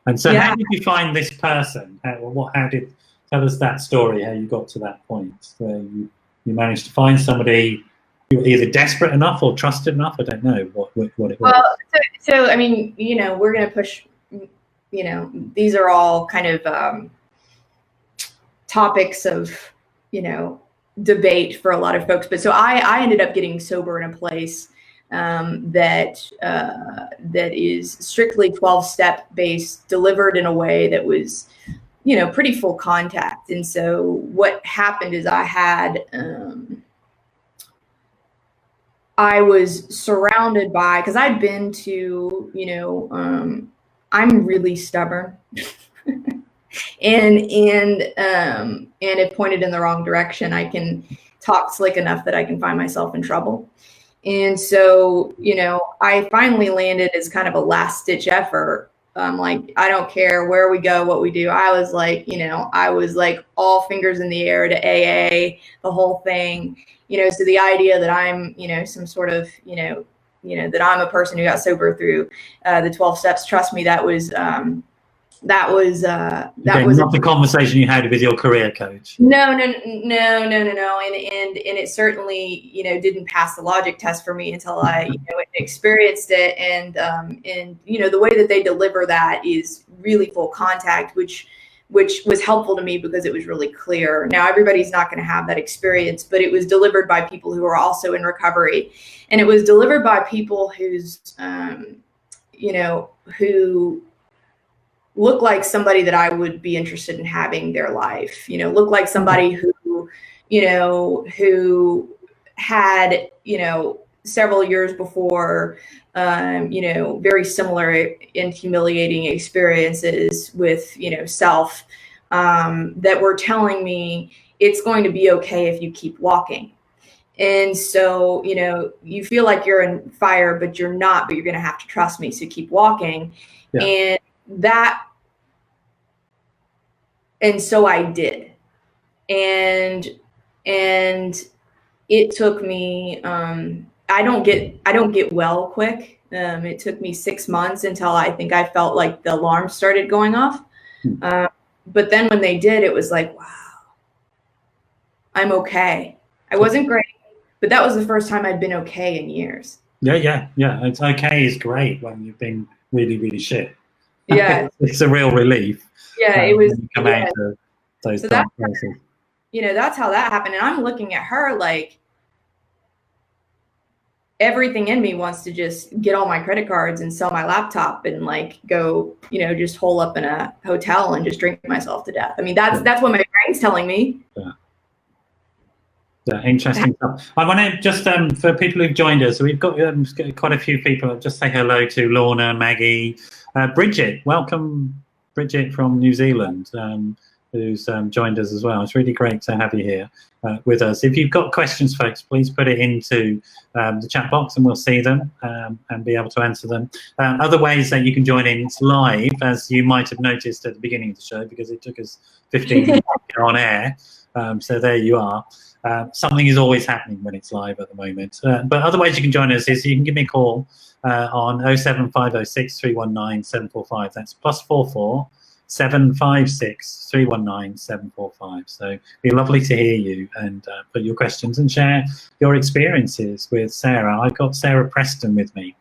And so how did you find this person? Tell us that story, how you got to that point where you managed to find somebody you were either desperate enough or trusted enough. I don't know what it was.
Well, so we're going to push you know, these are all kind of topics of, you know, debate for a lot of folks. But so I ended up getting sober in a place that is strictly 12-step based, delivered in a way that was, you know, pretty full contact. And so what happened is I was surrounded by, because I'd been to, you know, I'm really stubborn and if pointed in the wrong direction, I can talk slick enough that I can find myself in trouble. And so, you know, I finally landed as kind of a last ditch effort. Like, I don't care where we go, what we do. I was like, you know, I was like all fingers in the air to AA, the whole thing, you know, so the idea that I'm, you know, some sort of, you know, that I'm a person who got sober through the 12 steps. Trust me, that was not the
conversation you had with your career coach.
No. And it certainly, you know, didn't pass the logic test for me until I, you know, experienced it. And you know, the way that they deliver that is really full contact, which was helpful to me because it was really clear. Now, everybody's not going to have that experience, but it was delivered by people who are also in recovery, and it was delivered by people who's, you know, who look like somebody that I would be interested in having their life, you know, look like somebody who, you know, who had, you know, several years before, you know, very similar and humiliating experiences with, you know, self, that were telling me it's going to be okay if you keep walking. And so, you know, you feel like you're in fire, but you're not, but you're going to have to trust me. So keep walking. Yeah. And so I did. And it took me, I don't get well quick. It took me 6 months until I think I felt like the alarm started going off. But then when they did, it was like, wow, I'm okay. I wasn't great, but that was the first time I'd been okay in years.
Yeah. It's okay is great when you've been really, really shit.
Yeah.
It's a real relief.
Yeah, it was.
Come out of those dark places.
You know, that's how that happened. And I'm looking at her like everything in me wants to just get all my credit cards and sell my laptop and like go, you know, just hole up in a hotel and just drink myself to death. I mean, that's what my brain's telling me.
Yeah, interesting stuff. I want to just, for people who've joined us, we've got quite a few people. I'll just say hello to Lorna, Maggie, Bridget. Welcome, Bridget from New Zealand, who's joined us as well. It's really great to have you here with us. If you've got questions, folks, please put it into the chat box and we'll see them and be able to answer them. Other ways that you can join in, it's live, as you might have noticed at the beginning of the show, because it took us 15 minutes to get on air. So there you are. Something is always happening when it's live at the moment. But other ways you can join us is you can give me a call on 07506 319 745. That's +44 756 319 745. So it'd be lovely to hear you and put your questions and share your experiences with Sarah. I've got Sara Preston with me,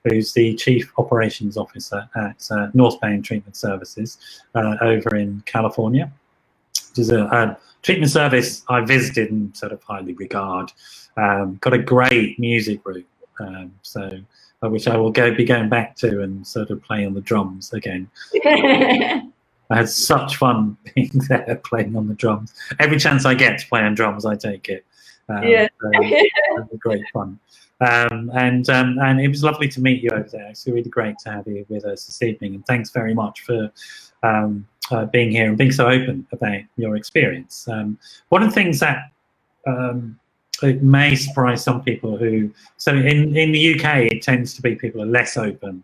who's the Chief Operations Officer at Northbound Treatment Services over in California, which is a treatment service I visited and sort of highly regard. Got a great music group, so which I will be going back to and sort of play on the drums again. I had such fun being there playing on the drums. Every chance I get to play on drums, I take it.
Yeah,
so it was great fun. And it was lovely to meet you over there. It's really great to have you with us this evening. And thanks very much for being here and being so open about your experience. One of the things that it may surprise some people so in the UK, it tends to be people are less open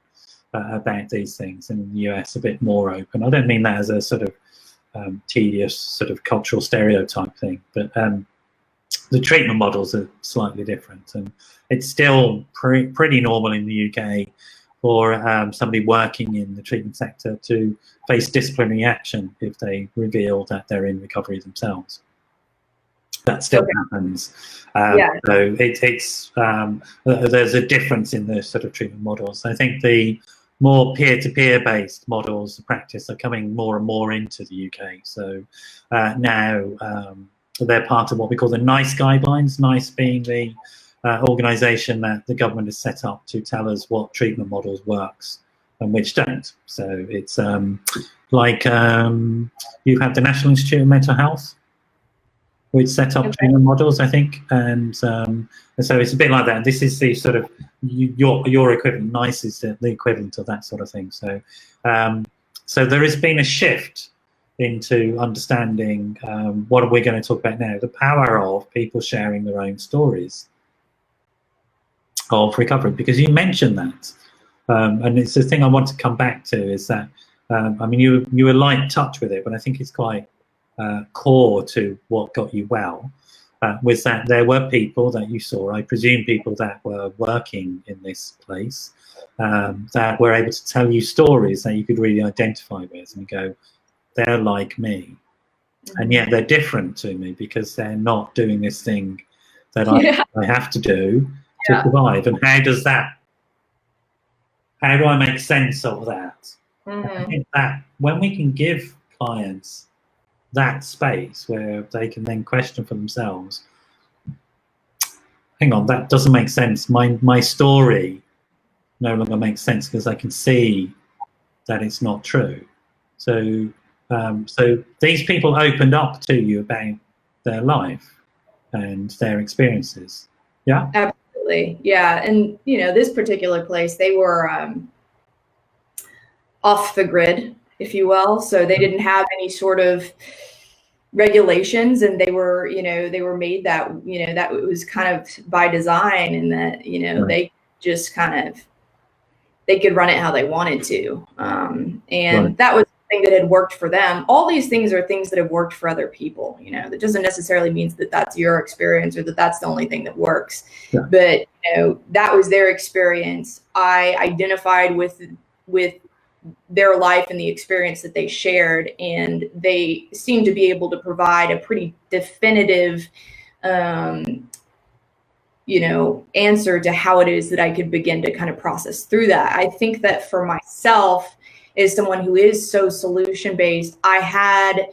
about these things, and in the US, a bit more open. I don't mean that as a sort of tedious sort of cultural stereotype thing, but the treatment models are slightly different, and it's still pretty normal in the UK for somebody working in the treatment sector to face disciplinary action if they reveal that they're in recovery themselves. That still happens. So it's there's a difference in the sort of treatment models. I think the more peer-to-peer based models of practice are coming more and more into the UK. So now they're part of what we call the NICE guidelines, NICE being the organisation that the government has set up to tell us what treatment models works and which don't. So it's like you have the National Institute of Mental Health, which set up treatment models, I think, and so it's a bit like that. This is the sort of your equivalent. NICE is the equivalent of that sort of thing. So so there has been a shift into understanding what are we going to talk about now, the power of people sharing their own stories of recovery, because you mentioned that, and it's the thing I want to come back to is that I mean you were light touch with it, but I think it's quite core to what got you well, was that there were people that you saw, I presume people that were working in this place, that were able to tell you stories that you could really identify with and go, they're like me, and yet they're different to me because they're not doing this thing that I have to do to survive. And how do I make sense of that? I think that when we can give clients that space where they can then question for themselves, hang on, that doesn't make sense. My story no longer makes sense because I can see that it's not true. So so these people opened up to you about their life and their experiences. Yeah,
absolutely. Yeah, and this particular place, they were off the grid, if you will. So they didn't have any sort of regulations, and they were made that that it was kind of by design, and that they just kind of they could run it how they wanted to, and that was thing that had worked for them. All these things are things that have worked for other people. That doesn't necessarily mean that that's your experience or that that's the only thing that works. But that was their experience. I identified with their life and the experience that they shared, and they seemed to be able to provide a pretty definitive answer to how it is that I could begin to kind of process through that. I think that for myself, as someone who is so solution-based, I had,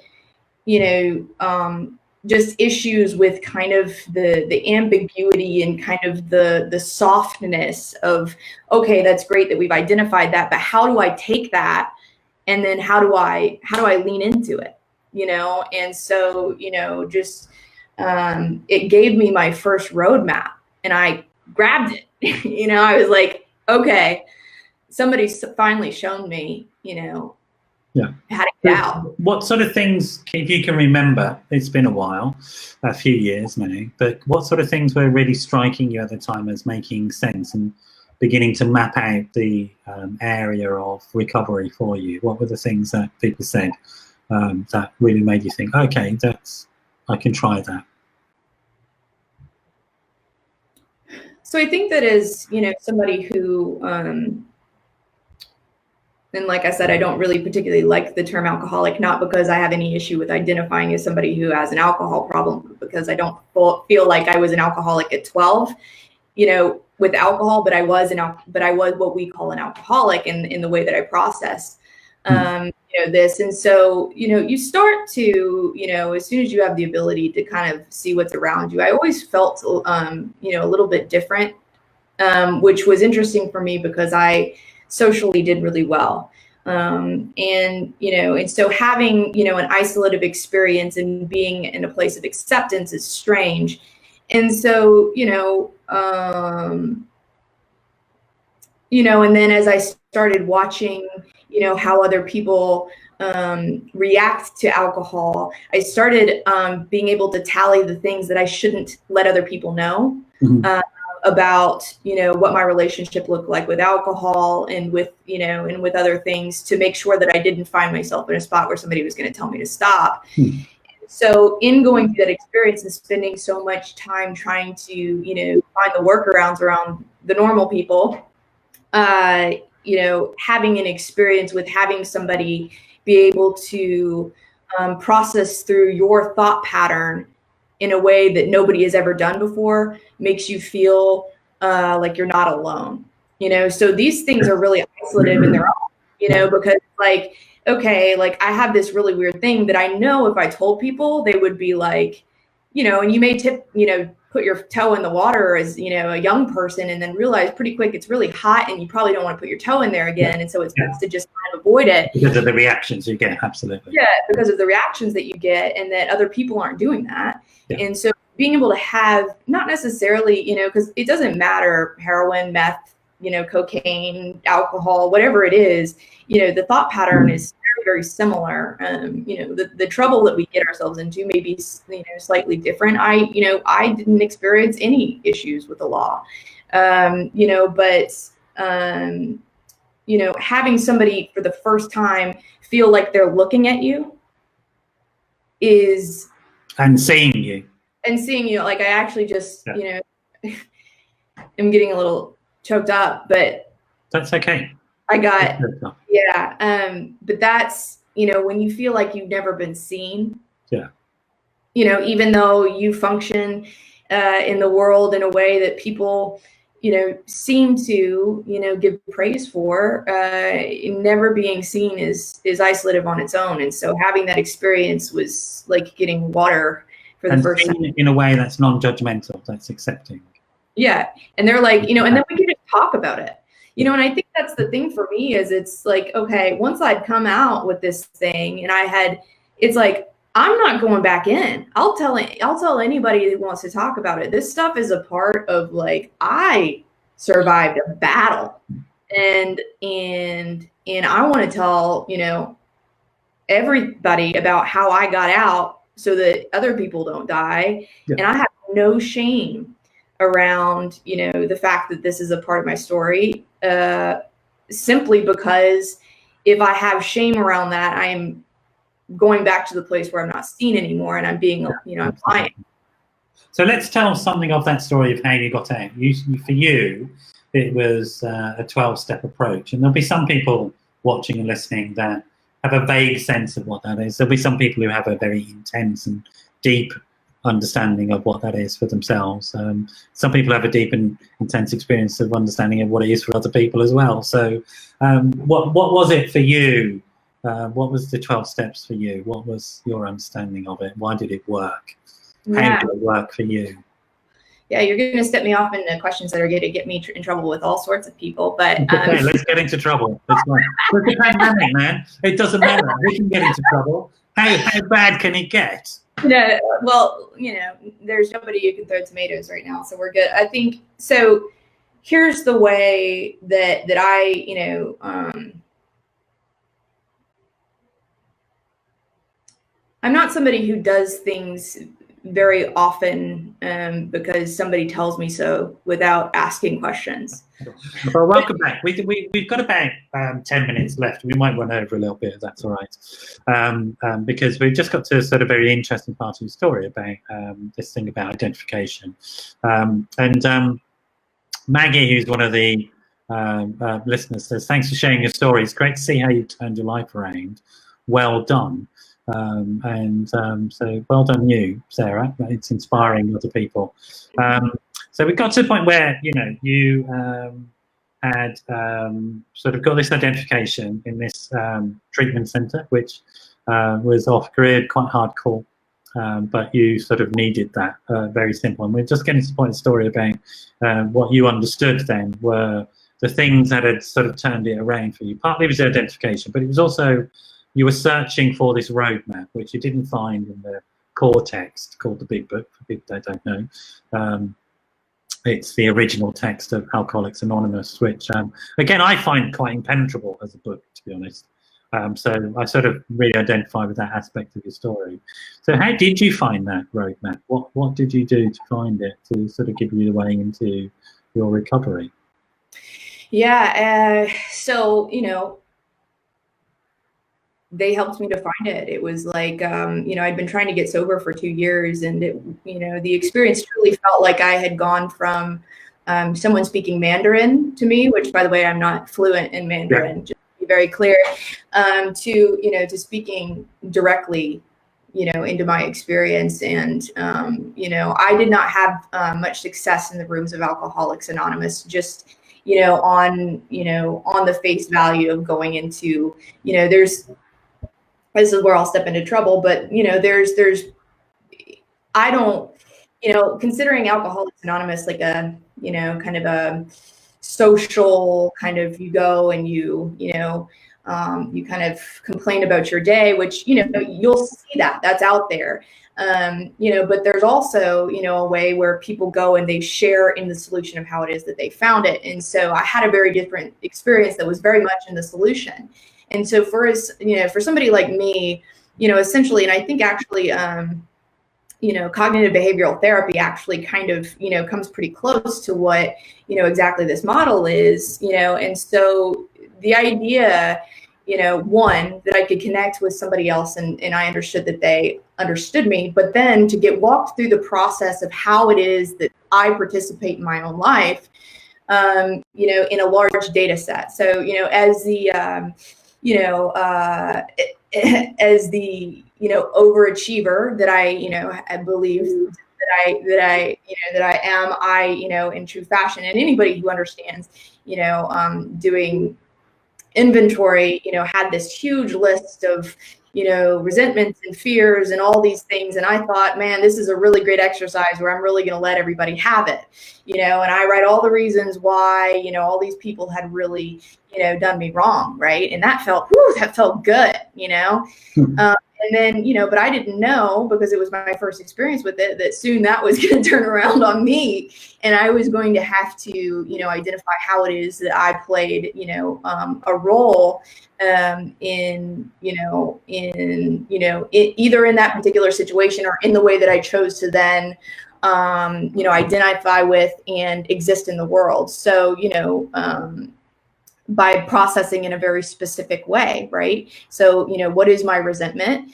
just issues with kind of the ambiguity and kind of the softness of, okay, that's great that we've identified that, but how do I take that? And then how do I lean into it? And so, just, it gave me my first roadmap, and I grabbed it. I was like, okay, somebody's finally shown me, how to get out.
What sort of things, if you can remember, it's been a while, a few years now, but what sort of things were really striking you at the time as making sense and beginning to map out the area of recovery for you? What were the things that people said that really made you think, okay, I can try that?
So I think that as, somebody who, and like I said, I don't really particularly like the term alcoholic, not because I have any issue with identifying as somebody who has an alcohol problem, but because I don't feel like I was an alcoholic at 12, with alcohol, but I was what we call an alcoholic in the way that I process, this. And so, you start to, as soon as you have the ability to kind of see what's around you, I always felt, a little bit different, which was interesting for me because I socially did really well. And so having, an isolative experience and being in a place of acceptance is strange. And so, and then as I started watching, how other people react to alcohol, I started being able to tally the things that I shouldn't let other people know. About, what my relationship looked like with alcohol and with, and with other things, to make sure that I didn't find myself in a spot where somebody was going to tell me to stop. So in going through that experience and spending so much time trying to, find the workarounds around the normal people, having an experience with having somebody be able to process through your thought pattern in a way that nobody has ever done before makes you feel like you're not alone, you know, so these things are really isolative in their own, you know, because like, okay, like I have this really weird thing that I know if I told people, they would be like, you know, and you may put your toe in the water as, you know, a young person and then realize pretty quick it's really hot and you probably don't want to put your toe in there again. And so it's best to just kind of avoid it.
Because of the reactions you get, absolutely.
Yeah, because of the reactions that you get and that other people aren't doing that. Yeah. And so being able to have, not necessarily, you know, because it doesn't matter, heroin, meth, you know, cocaine, alcohol, whatever it is, you know, the thought pattern is very, very similar. You know, the trouble that we get ourselves into may be, you know, slightly different. I didn't experience any issues with the law, you know, but, you know, having somebody for the first time feel like they're looking at you is.
And seeing you,
like I actually just, you know, I'm getting a little choked up, but
that's okay.
I got, but that's, you know, when you feel like you've never been seen, you know, even though you function in the world in a way that people, you know, seem to, you know, give praise for, never being seen is isolative on its own. And so having that experience was like getting water for the first time.
In a way that's non-judgmental, that's accepting.
Yeah. And they're like, you know, and then we can just talk about it, you know, and I think that's the thing for me is it's like, okay, once I'd come out with this thing and it's like, I'm not going back in. I'll tell anybody that wants to talk about it. This stuff is a part of like, I survived a battle and I want to tell, you know, everybody about how I got out so that other people don't die. Yeah. And I have no shame around, you know, the fact that this is a part of my story, simply because if I have shame around that, I am going back to the place where I'm not seen anymore and I'm being, you know, I'm lying.
So let's tell something of that story of how you got out. For you, it was a 12-step approach. And there'll be some people watching and listening that have a vague sense of what that is. There'll be some people who have a very intense and deep understanding of what that is for themselves. Some people have a deep and intense experience of understanding of what it is for other people as well. So what was it for you? What was the 12 steps for you? What was your understanding of it? Why did it work? How did it work for you?
Yeah, you're going to step me off into questions that are going to get me in trouble with all sorts of people. But
okay, let's get into trouble. It's a pandemic, man. It doesn't matter. We can get into trouble. How bad can it get?
No, well, you know, there's nobody you can throw tomatoes right now, so we're good. I think so. Here's the way that I, you know, I'm not somebody who does things very often because somebody tells me so without asking questions.
Well, welcome back. We've got about 10 minutes left. We might run over a little bit, if that's all right, because we've just got to a sort of very interesting part of your story about this thing about identification. And Maggie, who's one of the listeners, says, thanks for sharing your story. It's great to see how you turned your life around. Well done. So well done you, Sarah. It's inspiring other people. So we got to the point where, you know, you had sort of got this identification in this treatment centre, which was off-grid, quite hardcore, but you sort of needed that, very simple. And we're just getting to the point of the story about what you understood then were the things that had sort of turned it around for you. Partly it was the identification, but it was also you were searching for this roadmap, which you didn't find in the core text called the Big Book, for people that don't know. It's the original text of Alcoholics Anonymous, which, again, I find quite impenetrable as a book, to be honest. So I sort of really identify with that aspect of your story. So how did you find that roadmap? What did you do to find it, to sort of give you the way into your recovery?
Yeah, so, you know, they helped me to find it. It was like, you know, I'd been trying to get sober for 2 years, and it, you know, the experience truly felt like I had gone from someone speaking Mandarin to me, which, by the way, I'm not fluent in Mandarin, just to be very clear, to, you know, to speaking directly, you know, into my experience. And, you know, I did not have much success in the rooms of Alcoholics Anonymous, just on the face value of going into, this is where I'll step into trouble, but I don't, considering Alcoholics Anonymous like a, kind of a social kind of, you go and you kind of complain about your day, which, you'll see that's out there. But there's also, a way where people go and they share in the solution of how it is that they found it. And so I had a very different experience that was very much in the solution. And so for somebody like me, essentially, and I think actually, cognitive behavioral therapy actually kind of, comes pretty close to what, exactly this model is, and so the idea, one, that I could connect with somebody else and I understood that they understood me, but then to get walked through the process of how it is that I participate in my own life, in a large data set. So, as the, as the, overachiever that I believe that I am, in true fashion, and anybody who understands, doing inventory, had this huge list of, resentments and fears and all these things. And I thought, man, this is a really great exercise where I'm really going to let everybody have it, and I write all the reasons why, all these people had really, done me wrong. Right. And that felt good, and then, but I didn't know, because it was my first experience with it, that soon that was going to turn around on me. And I was going to have to, identify how it is that I played, a role in either in that particular situation or in the way that I chose to then, identify with and exist in the world. So, by processing in a very specific way, right? So, what is my resentment?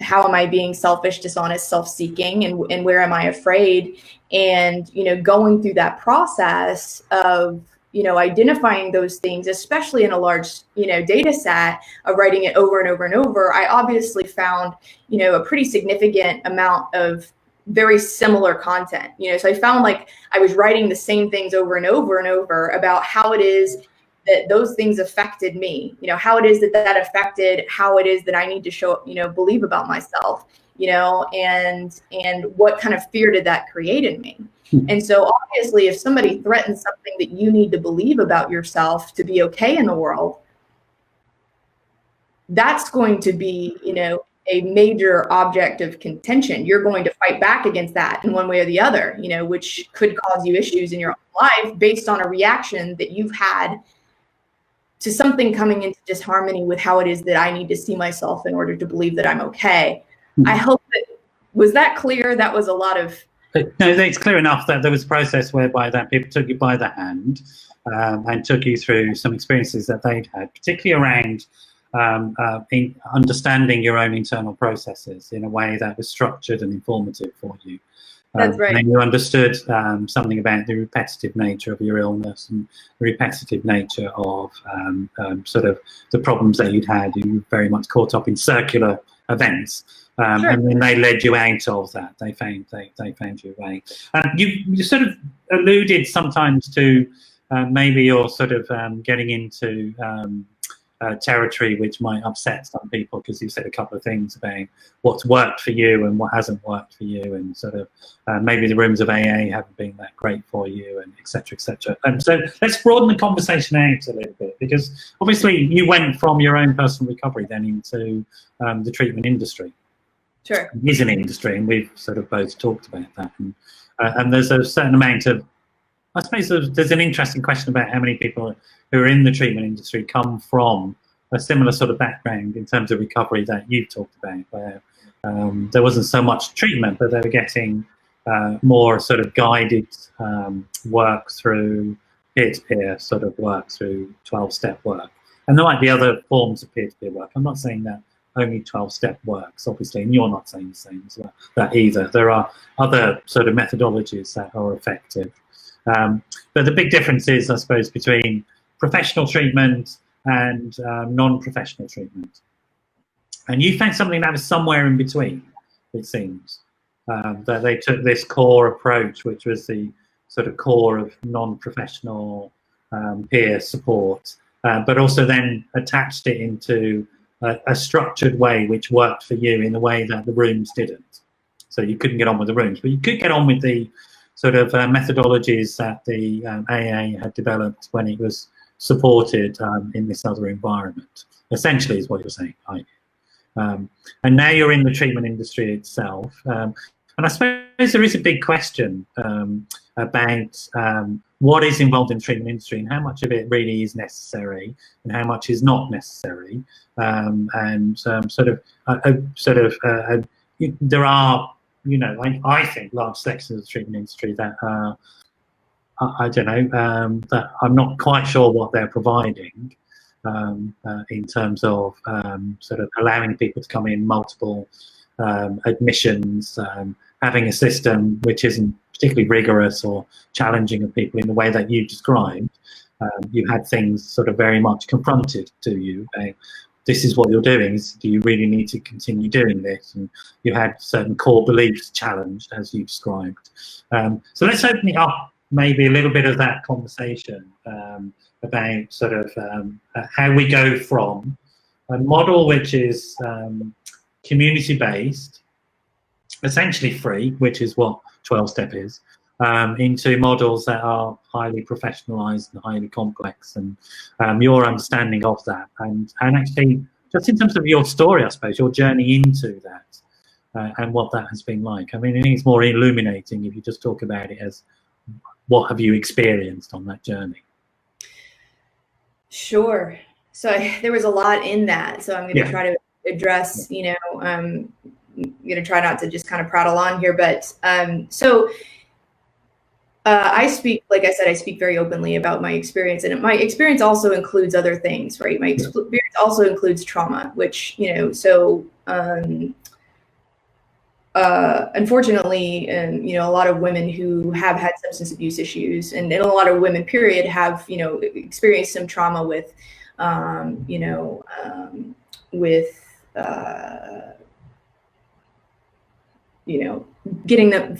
How am I being selfish, dishonest, self-seeking, and where am I afraid? And, going through that process of, identifying those things, especially in a large, data set, of writing it over and over and over, I obviously found, a pretty significant amount of very similar content, so I found like I was writing the same things over and over and over about how it is that those things affected me, how it is that affected how it is that I need to show up, believe about myself, and what kind of fear did that create in me? And so obviously, if somebody threatens something that you need to believe about yourself to be okay in the world, that's going to be, a major object of contention. You're going to fight back against that in one way or the other, which could cause you issues in your own life based on a reaction that you've had to something coming into disharmony with how it is that I need to see myself in order to believe that I'm okay. I hope was that clear? That was a lot of...
No, it's clear enough that there was a process whereby that people took you by the hand and took you through some experiences that they'd had, particularly around in understanding your own internal processes in a way that was structured and informative for you.
That's right.
And you understood something about the repetitive nature of your illness and the repetitive nature of sort of the problems that you'd had. You were very much caught up in circular events.
Sure.
And then they led you out of that. They found your way. You sort of alluded sometimes to maybe you're sort of getting into territory which might upset some people, because you said a couple of things about what's worked for you and what hasn't worked for you, and sort of maybe the rooms of AA haven't been that great for you, and et cetera, et cetera. And so let's broaden the conversation out a little bit, because obviously you went from your own personal recovery then into the treatment industry.
Sure.
It is an industry, and we've sort of both talked about that. And there's a certain amount of, I suppose there's an interesting question about how many people who are in the treatment industry come from a similar sort of background in terms of recovery that you've talked about, where there wasn't so much treatment, but they were getting more sort of guided work through peer-to-peer sort of work, through 12-step work. And there might be other forms of peer-to-peer work. I'm not saying that only 12-step works, obviously, and you're not saying the same as well, that either. There are other sort of methodologies that are effective. But the big difference is, I suppose, between professional treatment and non-professional treatment. And you found something that was somewhere in between, it seems. That they took this core approach, which was the sort of core of non-professional peer support, but also then attached it into a structured way which worked for you in a way that the rooms didn't. So you couldn't get on with the rooms, but you could get on with the sort of methodologies that the AA had developed when it was supported in this other environment, essentially, is what you're saying. And now you're in the treatment industry itself. And I suppose there is a big question about what is involved in the treatment industry and how much of it really is necessary and how much is not necessary. There are, I think large sections of the treatment industry that are, I don't know, that I'm not quite sure what they're providing in terms of sort of allowing people to come in multiple admissions, having a system which isn't particularly rigorous or challenging of people in the way that you described. You had things sort of very much confronted to you. This is what you're doing. Do you really need to continue doing this? And you had certain core beliefs challenged, as you described. So let's open it up, maybe a little bit of that conversation about sort of how we go from a model which is community-based, essentially free, which is what 12-step is, into models that are highly professionalized and highly complex, and your understanding of that, and actually just in terms of your story, I suppose, your journey into that and what that has been like. I mean, I think it's more illuminating if you just talk about it as what have you experienced on that journey. Sure.
So there was a lot in that, so I'm going to try to address, I'm going to try not to just kind of prattle on here, but I speak, like I said, I speak very openly about my experience, and my experience also includes other things, right? My experience also includes trauma, which, unfortunately, a lot of women who have had substance abuse issues, and a lot of women, period, have, experienced some trauma with,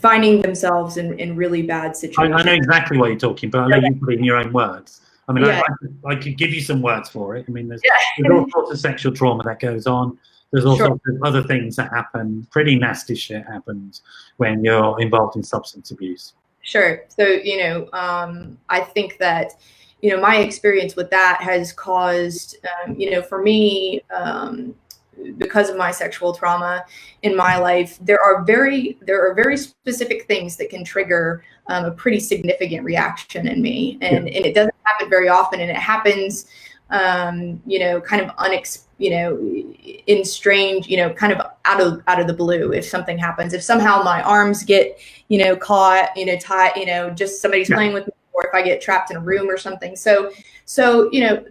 finding themselves in really bad situations.
I know exactly what you're talking about. I'll let you put it in your own words. I mean, I could give you some words for it. I mean, there's all sorts of sexual trauma that goes on. There's all sorts of other things that happen. Pretty nasty shit happens when you're involved in substance abuse.
Sure. So, I think that, my experience with that has caused, for me, because of my sexual trauma in my life, there are very specific things that can trigger a pretty significant reaction in me, and it doesn't happen very often, and it happens, kind of in strange, kind of out of the blue. If something happens, if somehow my arms get, caught, tied, just somebody's playing with me, or if I get trapped in a room or something. So,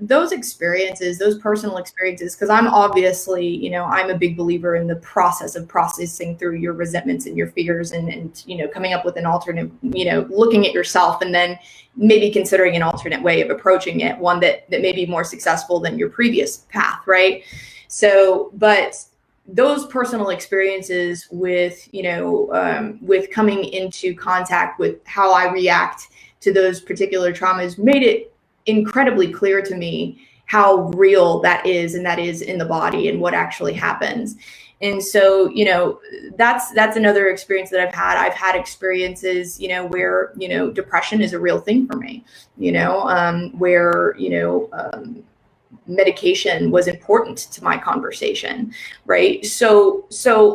those experiences, those personal experiences, because I'm obviously, I'm a big believer in the process of processing through your resentments and your fears, and coming up with an alternate, looking at yourself and then maybe considering an alternate way of approaching it, one that may be more successful than your previous path, right? So, but those personal experiences with, with coming into contact with how I react to those particular traumas made it incredibly clear to me how real that is, and that is in the body, and what actually happens. And so, that's another experience that I've had. I've had experiences, where, depression is a real thing for me, where, medication was important to my conversation, right? So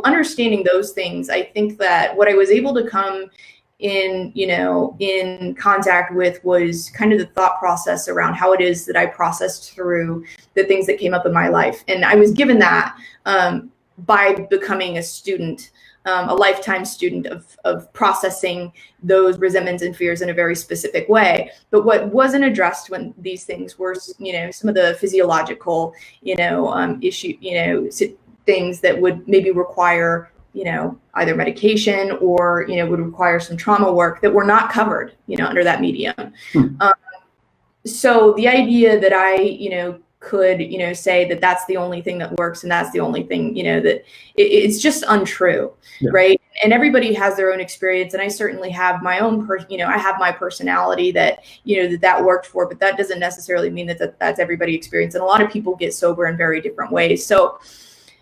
understanding those things, I think that what I was able to come in contact with was kind of the thought process around how it is that I processed through the things that came up in my life. And I was given that by becoming a student, a lifetime student of processing those resentments and fears in a very specific way. But what wasn't addressed when these things were, some of the physiological, things that would maybe require, either medication or, would require some trauma work that were not covered, under that medium. So the idea that I, could, say that that's the only thing that works, and that's the only thing, that it's just untrue, right? and everybody has their own experience, and I certainly have my own I have my personality that that worked for, but that doesn't necessarily mean that's everybody experience. And a lot of people get sober in very different ways. So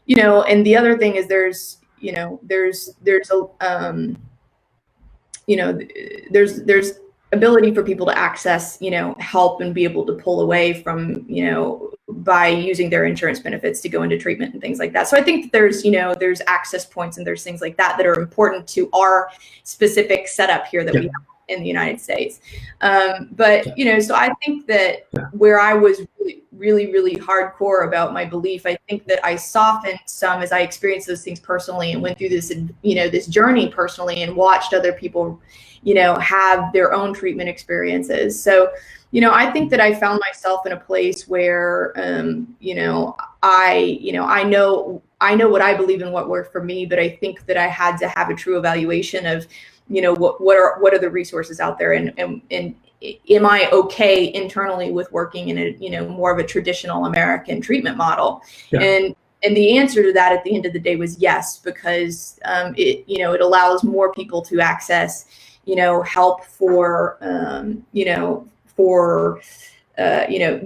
and the other thing is there's ability for people to access help and be able to pull away from by using their insurance benefits to go into treatment and things like that. So I think there's access points and there's things like that are important to our specific setup here that we have in the United States. But so I think that where I was really hardcore about my belief, I think that I softened some as I experienced those things personally and went through this this journey personally and watched other people have their own treatment experiences. So I think that I found myself in a place where I know what I believe and what worked for me, but I think that I had to have a true evaluation of what are the resources out there, and am I okay internally with working in a more of a traditional American treatment model? And the answer to that at the end of the day was yes, because it allows more people to access help for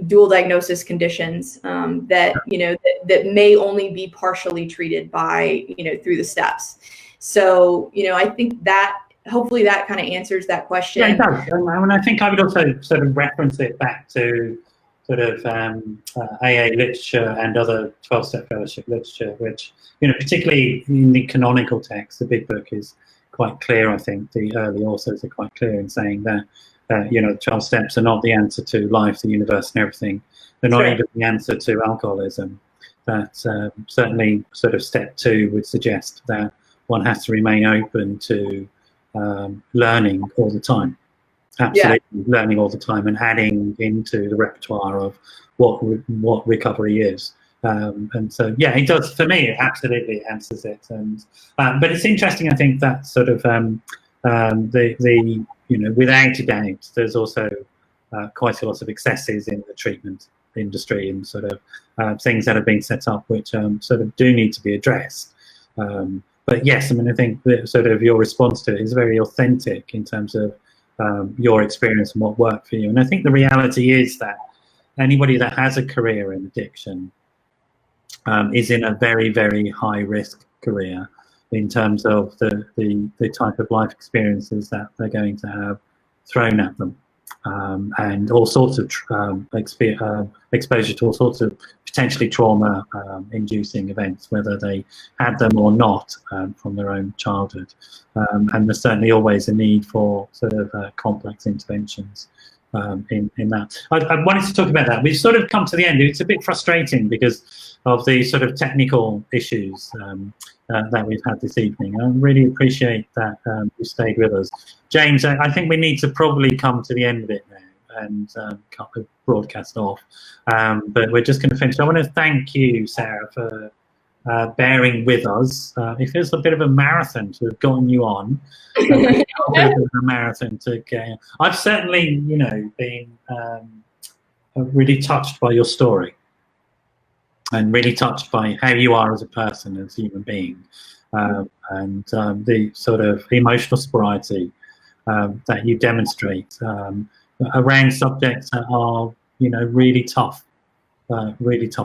dual diagnosis conditions that that may only be partially treated by through the steps. So I think that hopefully that kind of answers that question.
Yeah, it does. And I think I would also sort of reference it back to sort of AA literature and other 12-step fellowship literature, which particularly in the canonical text, the big book is quite clear. I think the early authors are quite clear in saying that 12 steps are not the answer to life, the universe, and everything. They're not even the answer to alcoholism. That certainly sort of step 2 would suggest that one has to remain open to learning all the time. Absolutely, learning all the time and adding into the repertoire of what recovery is. And so, it does, for me, it absolutely answers it. And but it's interesting, I think, that sort of without a doubt, there's also quite a lot of excesses in the treatment industry and sort of things that have been set up which sort of do need to be addressed. But yes, I mean, I think that sort of your response to it is very authentic in terms of your experience and what worked for you. And I think the reality is that anybody that has a career in addiction is in a very, very high risk career in terms of the type of life experiences that they're going to have thrown at them, and all sorts of exposure to all sorts of potentially trauma inducing events, whether they had them or not from their own childhood. And there's certainly always a need for sort of complex interventions in that. I wanted to talk about that. We've sort of come to the end. It's a bit frustrating because of the sort of technical issues that we've had this evening. I really appreciate that you stayed with us. James, I think we need to probably come to the end of it now and cut the broadcast off. But we're just going to finish. I want to thank you, Sara, for bearing with us. It feels a bit of a marathon to have gotten you on. A marathon to get. I've certainly, been really touched by your story and really touched by how you are as a person, as a human being, and the sort of emotional sobriety that you demonstrate around subjects that are, really tough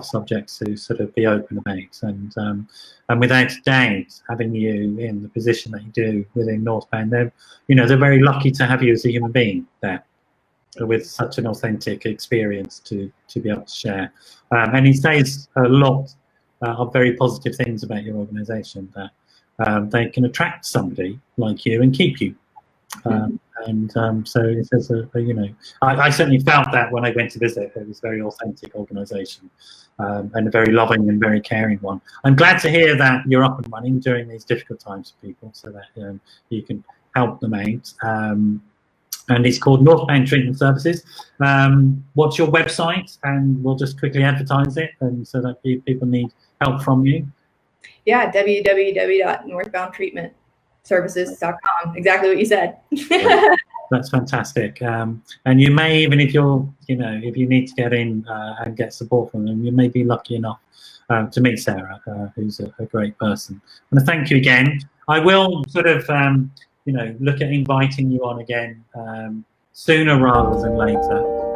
subjects to sort of be open about. And without doubt, having you in the position that you do within Northbound, they're very lucky to have you as a human being there with such an authentic experience to be able to share. And he says a lot of very positive things about your organisation, that they can attract somebody like you and keep you. So it says, I certainly felt that when I went to visit. It was a very authentic organisation, and a very loving and very caring one. I'm glad to hear that you're up and running during these difficult times for people, so that you can help them out. And it's called Northbound Treatment Services. What's your website? And we'll just quickly advertise it, and so that people need help from you.
Yeah, www.northboundtreatmentservices.com. Exactly what you said.
That's fantastic. And you may, even if you're, if you need to get in and get support from them, you may be lucky enough to meet Sara, who's a great person. I want to thank you again. I will sort of, look at inviting you on again sooner rather than later.